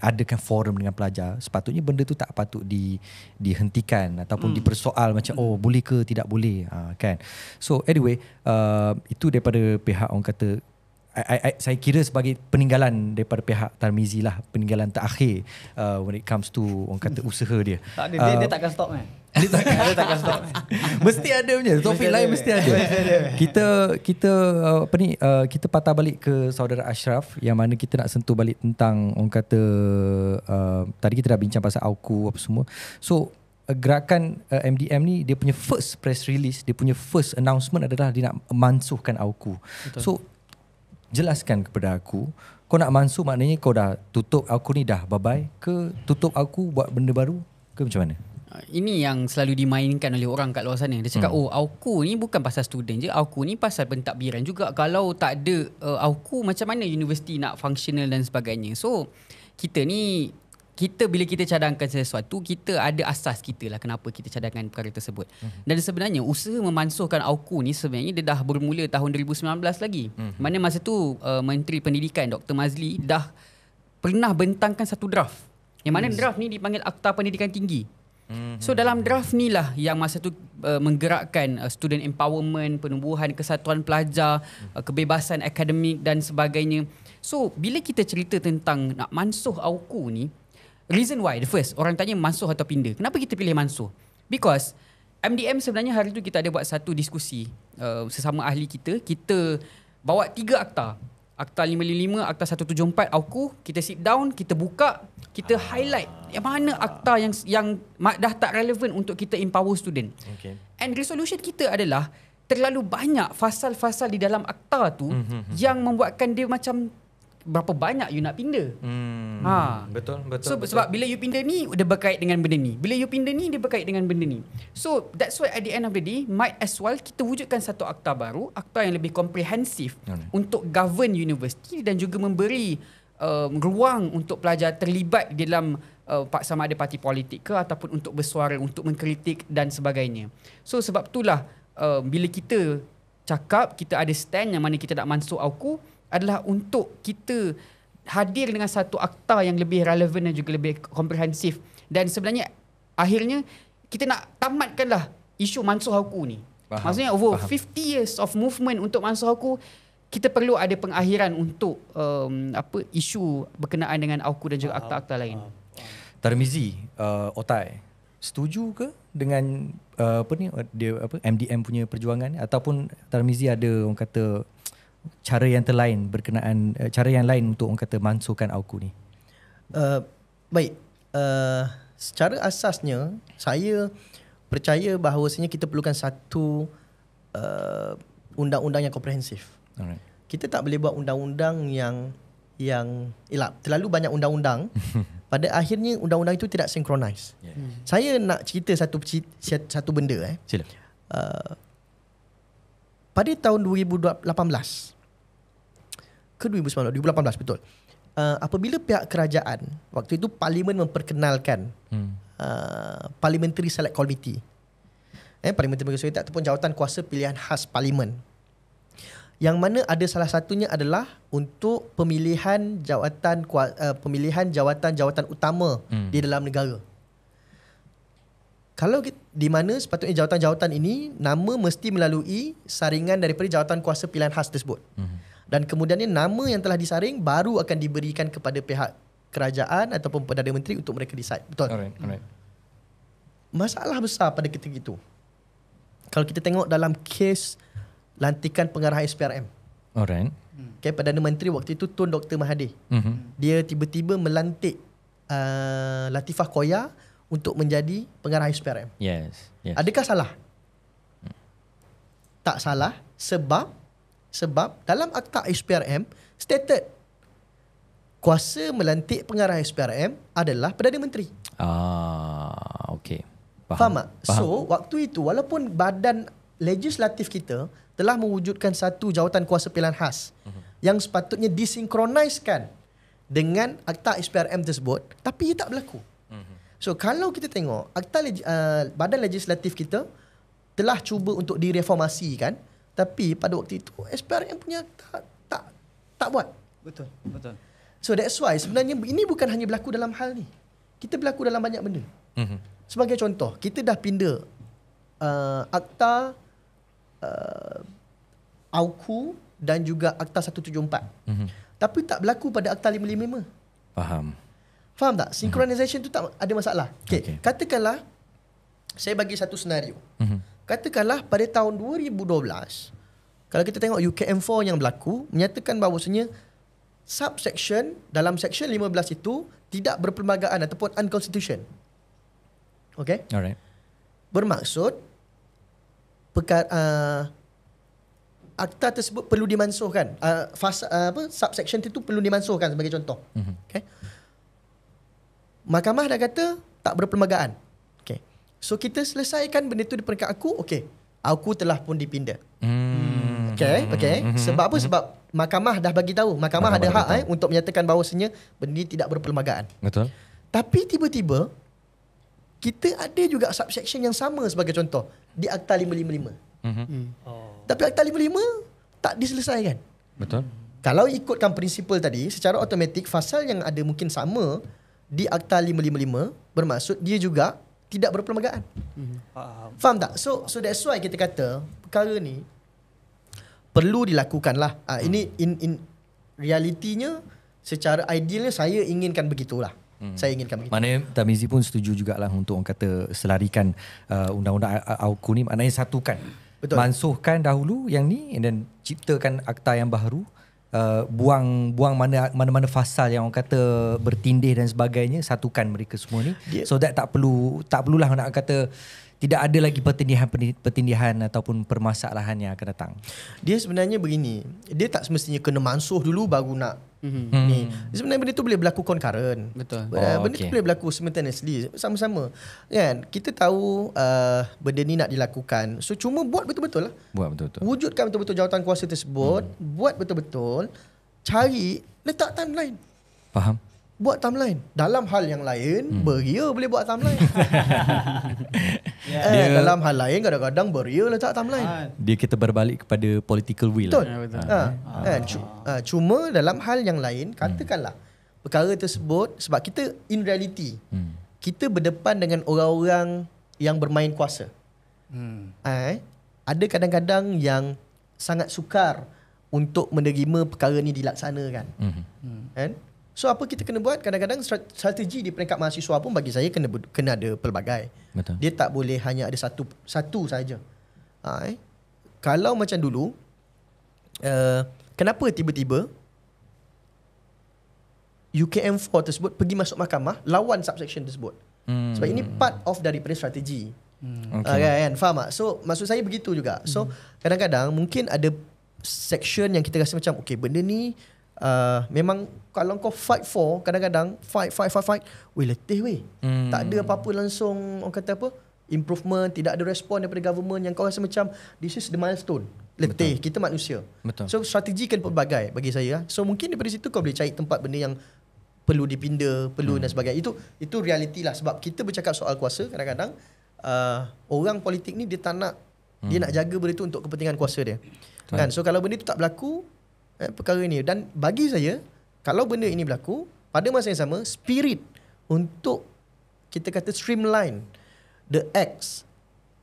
adakan forum dengan pelajar, sepatutnya benda tu tak patut dihentikan ataupun dipersoal macam boleh ke tidak boleh, kan. So anyway, itu daripada pihak orang kata saya kira sebagai peninggalan daripada pihak Tarmizi lah, peninggalan terakhir when it comes to orang kata usaha dia. Tak ada, dia takkan stop Dia takkan stop. Mesti ada punya topik lain mesti ada. Kita patah balik ke saudara Ashraf, yang mana kita nak sentuh balik tentang orang kata tadi kita dah bincang pasal AUKU apa semua. So gerakan MDM ni, dia punya first press release, dia punya first announcement adalah dia nak mansuhkan AUKU. Betul. So jelaskan kepada aku, kau nak mansuh maknanya kau dah tutup AUKU ni dah bye-bye ke tutup AUKU buat benda baru ke macam mana? Ini yang selalu dimainkan oleh orang kat luar sana. Dia cakap AUKU ni bukan pasal student je, AUKU ni pasal pentadbiran juga. Kalau tak ada AUKU, macam mana universiti nak functional dan sebagainya. So kita bila kita cadangkan sesuatu, kita ada asas kita lah kenapa kita cadangkan perkara tersebut. Dan sebenarnya usaha memansuhkan AUKU ni sebenarnya dia dah bermula tahun 2019 lagi. Mana masa tu Menteri Pendidikan Dr. Mazli dah pernah bentangkan satu draft. Yang mana draft ni dipanggil Akta Pendidikan Tinggi. So dalam draft ni lah yang masa tu menggerakkan student empowerment, penumbuhan kesatuan pelajar, kebebasan akademik dan sebagainya. So bila kita cerita tentang nak mansuh AUKU ni, reason why, the first, orang tanya mansuh atau pindah. Kenapa kita pilih mansuh? Because MDM sebenarnya hari tu kita ada buat satu diskusi sesama ahli kita. Kita bawa 3 akta. Akta 555, Akta 174, AUKU, kita sit down, kita buka, kita highlight yang mana akta yang dah tak relevan untuk kita empower student. Okay. And resolution kita adalah terlalu banyak fasal-fasal di dalam akta tu yang membuatkan dia macam berapa banyak you nak pindah. Betul. So sebab bila you pindah ni dia berkait dengan benda ni. Bila you pindah ni dia berkait dengan benda ni. So that's why at the end of the day might as well kita wujudkan satu akta baru, akta yang lebih komprehensif untuk govern universiti dan juga memberi ruang untuk pelajar terlibat di dalam sama ada parti politik ke ataupun untuk bersuara, untuk mengkritik dan sebagainya. So sebab itulah bila kita cakap kita ada stand yang mana kita nak mansuh AUKU adalah untuk kita hadir dengan satu akta yang lebih relevan dan juga lebih komprehensif. Dan sebenarnya akhirnya kita nak tamatkanlah isu mansuh AUKU ni. Maksudnya over 50 years of movement untuk mansuh AUKU, kita perlu ada pengakhiran untuk isu berkenaan dengan AUKU dan juga akta-akta lain. Tarmizi, Otai, setuju ke dengan MDM punya perjuangan ataupun Tarmizi ada orang kata cara yang lain untuk orang kata mansuhkan AUKU ni? Baik. Secara asasnya saya percaya bahawasanya kita perlukan satu undang-undang yang komprehensif. Alright. Kita tak boleh buat undang-undang yang terlalu banyak undang-undang. Pada akhirnya undang-undang itu tidak synchronize. Saya nak cerita satu benda. Sila. Pada tahun 2018 ke 2019, 2018 betul. Apabila pihak kerajaan waktu itu parlimen memperkenalkan Parliamentary Select Committee, Parliamentary Select ataupun jawatan kuasa pilihan khas parlimen, yang mana ada salah satunya adalah untuk pemilihan jawatan utama di dalam negara. Kalau di mana sepatutnya jawatan-jawatan ini nama mesti melalui saringan daripada jawatan kuasa pilihan khas tersebut. Dan kemudiannya nama yang telah disaring baru akan diberikan kepada pihak kerajaan ataupun Perdana Menteri untuk mereka decide. Betul? Alright. Masalah besar pada ketika itu, kalau kita tengok dalam kes lantikan pengarah SPRM. Alright. Okay, Perdana Menteri waktu itu Tun Dr. Mahathir. Dia tiba-tiba melantik Latifah Koya untuk menjadi pengarah SPRM. Yes. Adakah salah? Tak salah sebab dalam akta SPRM stated kuasa melantik pengarah SPRM adalah Perdana Menteri. Okey. Faham tak? So, waktu itu walaupun badan legislatif kita telah mewujudkan satu jawatan kuasa pilihan khas yang sepatutnya disinkroniskan dengan akta SPRM tersebut, tapi ia tak berlaku. So kalau kita tengok akta badan legislatif kita telah cuba untuk direformasikan, tapi pada waktu itu SPRM punya tak buat. Betul. So that's why sebenarnya ini bukan hanya berlaku dalam hal ni. Kita berlaku dalam banyak benda. Sebagai contoh, kita dah pindah akta AUKU dan juga akta 174. Tapi tak berlaku pada akta 555. Faham tak? Synchronization tu tak ada masalah. Okay. Katakanlah saya bagi satu senario. Katakanlah pada tahun 2012, kalau kita tengok UKM4 yang berlaku menyatakan bahawasanya subsection dalam section 15 itu tidak berperlembagaan ataupun unconstitution. Okay? Alright. Bermaksud akta tersebut perlu dimansuhkan. Subsection itu perlu dimansuhkan sebagai contoh. Okay? Mahkamah dah kata tak berperlembagaan. Okay. So kita selesaikan benda itu di peringkat aku. Okay. Aku telah pun dipindah. Okay. Sebab apa? Sebab mahkamah dah bagi tahu. Mahkamah ada hak untuk menyatakan bahawasanya benda ini tidak berperlembagaan. Betul. Tapi tiba-tiba kita ada juga subsection yang sama sebagai contoh di Akta 555. Tapi Akta 55 tak diselesaikan. Betul. Kalau ikutkan prinsipal tadi, secara automatik fasal yang ada mungkin sama di Akta 555, bermaksud dia juga tidak berperlembagaan. Faham tak? So that's why kita kata perkara ni perlu dilakukan lah. Ini in realitinya, secara idealnya saya inginkan begitulah. Saya inginkan begitu. Maknanya Tamizi pun setuju jugalah untuk orang kata selarikan undang-undang AUKU ni, maknanya satukan. Betul. Mansuhkan dahulu yang ni and then ciptakan akta yang baru. Buang mana-mana fasal yang orang kata bertindih dan sebagainya, satukan mereka semua ni. So that tak perlulah nak kata tidak ada lagi pertindihan ataupun permasalahan yang akan datang. Dia sebenarnya begini, dia tak semestinya kena mansuh dulu baru nak ni. Sebenarnya benda tu boleh berlaku concurrent. Betul. Benda tu boleh berlaku simultaneously, sama-sama. Kan? Kita tahu benda ni nak dilakukan. So cuma buat betul-betul lah. Buat betul-betul. Wujudkan betul-betul jawatan kuasa tersebut, buat betul-betul, cari, letak timeline. Faham? Buat timeline. Dalam hal yang lain, beria boleh buat timeline. Dalam hal lain, kadang-kadang beria letak timeline. Dia kita berbalik kepada political will. Betul. Cuma dalam hal yang lain, katakanlah perkara tersebut, sebab kita in reality, kita berdepan dengan orang-orang yang bermain kuasa. Ada kadang-kadang yang sangat sukar untuk menerima perkara ni dilaksanakan. Kan? So apa kita kena buat? Kadang-kadang strategi di peringkat mahasiswa pun bagi saya kena ada pelbagai. Betul. Dia tak boleh hanya ada satu saja. Kalau macam dulu, kenapa tiba-tiba UKM4 tersebut pergi masuk mahkamah lawan subsection tersebut? Sebab ini part of daripada strategi. Kan? Faham tak? So maksud saya begitu juga. So kadang-kadang mungkin ada section yang kita rasa macam okay, benda ni memang kalau kau fight for, kadang-kadang fight weh letih weh. Tak ada apa-apa langsung, orang kata apa, improvement, tidak ada respon daripada government yang kau rasa macam this is the milestone. Letih. Betul. Kita manusia. Betul. So strategi kan pelbagai bagi saya. So mungkin daripada situ kau boleh cari tempat benda yang perlu dipinda, perlu dan sebagainya. Itu realiti lah. Sebab kita bercakap soal kuasa, kadang-kadang orang politik ni dia tak nak, dia nak jaga benda tu untuk kepentingan kuasa dia. Kan? So kalau benda tu tak berlaku, perkara ini, dan bagi saya kalau benda ini berlaku, pada masa yang sama spirit untuk kita kata streamline the acts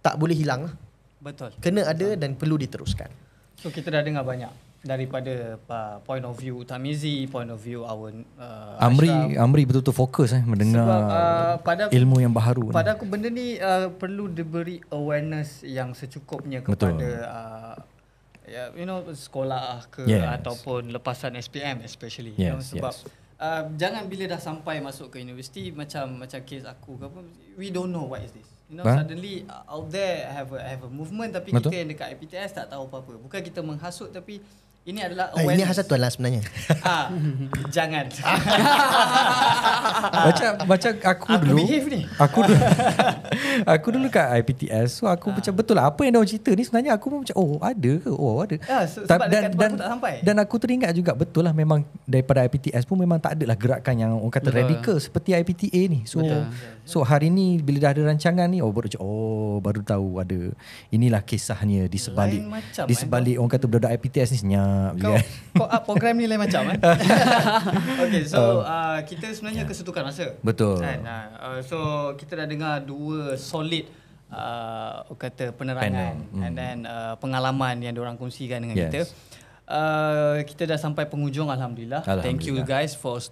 tak boleh hilang lah. Betul. Kena ada dan perlu diteruskan. So kita dah dengar banyak daripada point of view Tamizi, point of view our Amri betul-betul fokus mendengar sebab, ilmu yang baharu. Pada aku benda ni perlu diberi awareness yang secukupnya kepada sekolah ke ataupun lepasan SPM especially. Sebab jangan bila dah sampai masuk ke universiti macam kes aku ke apa, we don't know what is this. Suddenly out there have a movement tapi kita yang dekat IPTS tak tahu apa-apa. Bukan kita menghasut tapi ini adalah awareness. Ini hasatuan lah sebenarnya. Jangan. Macam aku dulu. Behave ni. Aku dulu kat IPTS. So aku macam betul lah apa yang dia cerita ni sebenarnya aku pun macam ada ke? Ada. Sebab dekat tempat aku tak sampai. Dan aku teringat juga betul lah memang daripada IPTS pun memang tak adalah gerakan yang orang kata radikal seperti IPTA ni. So hari ni bila dah ada rancangan ni baru tahu ada inilah kisahnya di sebalik orang kata budak-budak IPTS ni senyap. Kau program ni lain macam kan? Okay, so kita sebenarnya kesetukan masa. Betul. So kita dah dengar dua solid kata penerangan and then pengalaman yang diorang kongsikan dengan kita. Kita dah sampai penghujung Alhamdulillah. Thank you guys for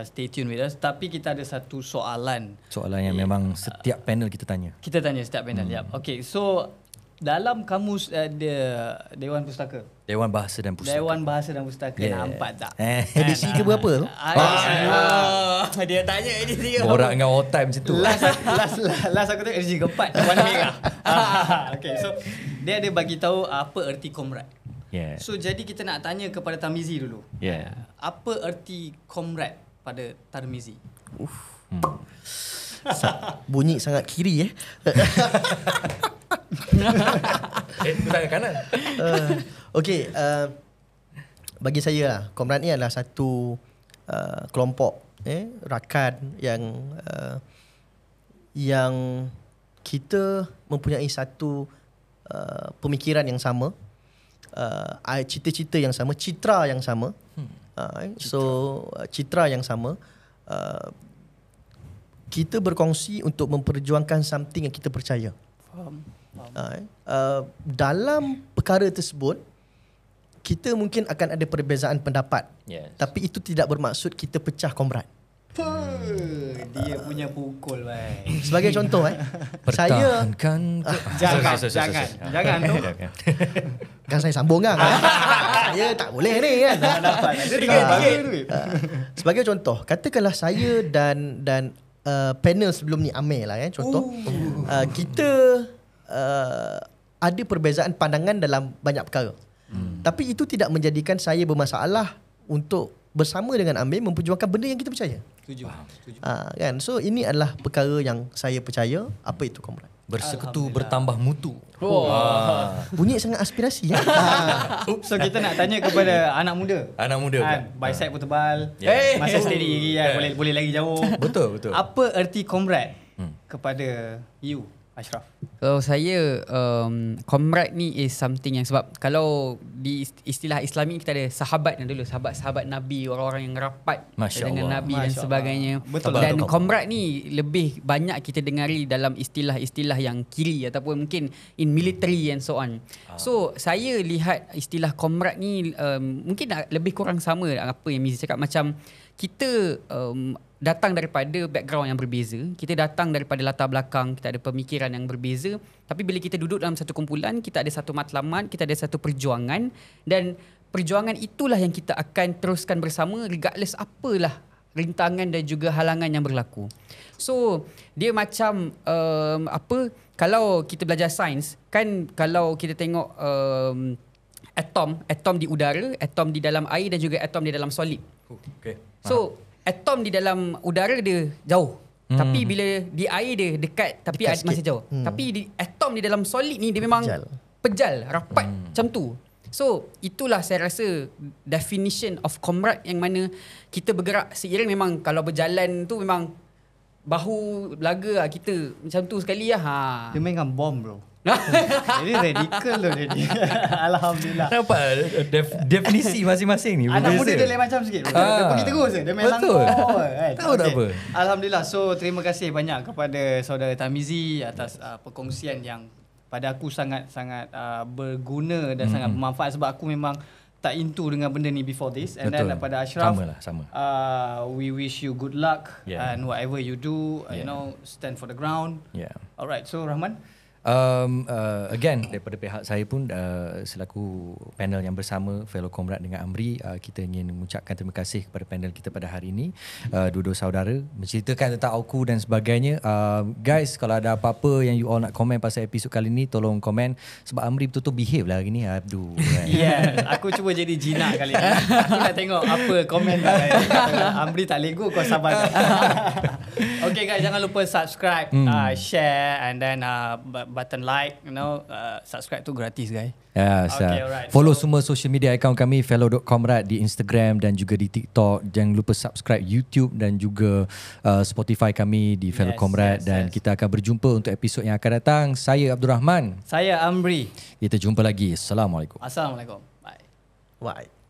stay tuned with us. Tapi kita ada satu soalan yang memang setiap panel kita tanya. Kita tanya setiap panel. Okay, so dalam kamus Dewan Pustaka, Dewan Bahasa dan Pustaka, nampak tak? Edisi ke berapa tu? Dia tanya edisi ke Borak dengan all time macam tu. Last aku tengok edisi keempat, warna merah. Okay, so dia ada bagi tahu apa erti komrad. So jadi kita nak tanya kepada Tamizi dulu. Apa erti komrad pada Tarmizi? Bunyi sangat kiri Tangan kanan. Okey, bagi saya lah, komrad ni adalah satu kelompok rakan yang kita mempunyai satu pemikiran yang sama, cita-cita yang sama, citra yang sama. Citra yang sama. kita berkongsi untuk memperjuangkan something yang kita percaya. Faham. Dalam perkara tersebut, kita mungkin akan ada perbezaan pendapat. Yes. Tapi itu tidak bermaksud kita pecah komrad. Dia punya pukul, bhai. Sebagai contoh, saya Pertahankan Jangan tu. kan saya sambung kan. Saya tak boleh ni kan. Dapat. Dia Sebagai contoh, katakanlah saya dan panel sebelum ni Amir lah contoh. Kita ada perbezaan pandangan dalam banyak perkara. Tapi itu tidak menjadikan saya bermasalah untuk bersama dengan Amir memperjuangkan benda yang kita percaya. Setuju. Kan? So ini adalah perkara yang saya percaya. Apa itu komrad? Bersekutu bertambah mutu. Bunyi sangat aspirasi ya. So kita nak tanya kepada anak muda. Anak muda kan, pula. bicep pun tebal. Yeah. Masa steady lagi kan, boleh lagi jauh. Betul. Apa erti komrad kepada you, Ashraf? Kalau saya comrade ni is something yang, sebab kalau di istilah Islami kita ada sahabat yang dulu, sahabat-sahabat Nabi, orang-orang yang rapat Masya dengan Allah. Nabi dan Masya sebagainya. Allah. Betul. Dan Betul. comrade ni lebih banyak kita dengari dalam istilah-istilah yang kiri ataupun mungkin in military and so on. So saya lihat istilah comrade ni mungkin lebih kurang sama apa yang Mizi cakap, macam kita datang daripada background yang berbeza, kita datang daripada latar belakang, kita ada pemikiran yang berbeza, tapi bila kita duduk dalam satu kumpulan, kita ada satu matlamat, kita ada satu perjuangan, dan perjuangan itulah yang kita akan teruskan bersama regardless apalah rintangan dan juga halangan yang berlaku. So dia macam kalau kita belajar sains kan, kalau kita tengok atom di udara, atom di dalam air dan juga atom di dalam solid. Okay. So atom di dalam udara dia jauh. Tapi bila di air dia dekat tapi Dekat masih sikit. jauh. Tapi atom di dalam solid ni dia memang pejal, rapat macam tu. So itulah saya rasa definition of comrade, yang mana kita bergerak seiring. Memang kalau berjalan tu memang bahu laga kita macam tu sekali lah. Dia mainkan bom, bro. Jadi radical loh dia. Alhamdulillah. Nampak definisi masing-masing ni Anak berbeza. muda dia lain macam sikit. Dia pergi terus je. Dia main Betul. langkau kan. Tahu tak apa. Alhamdulillah. So terima kasih banyak kepada saudara Tamizi atas perkongsian yang pada aku sangat-sangat berguna dan sangat bermanfaat, sebab aku memang tak into dengan benda ni before this. And Betul. then daripada Ashraf, Sama. we wish you good luck and Yeah. whatever you do, you know, stand for the ground. Yeah. Alright, so Rahman. Again daripada pihak saya pun selaku panel yang bersama fellow comrade dengan Amri, kita ingin mengucapkan terima kasih kepada panel kita pada hari ini, dua-dua saudara menceritakan tentang Auku dan sebagainya. Guys, kalau ada apa-apa yang you all nak komen pasal episod kali ni, tolong komen, sebab Amri betul-betul behave lah hari ni. Aduh kan. Yes, aku cuba jadi jinak kali ni. Aku nak tengok apa komen Amri tak lego, kau sabar. Okay guys, jangan lupa subscribe, share and then button like, you know, subscribe tu gratis guys. Okay, alright. Follow semua social media account kami, fellow.comrade di Instagram dan juga di TikTok. Jangan lupa subscribe YouTube dan juga Spotify kami di Fellow Comrade. Dan kita akan berjumpa untuk episod yang akan datang. Saya Abdul Rahman. Saya Amri. Kita jumpa lagi. Assalamualaikum. Assalamualaikum. Bye. Why?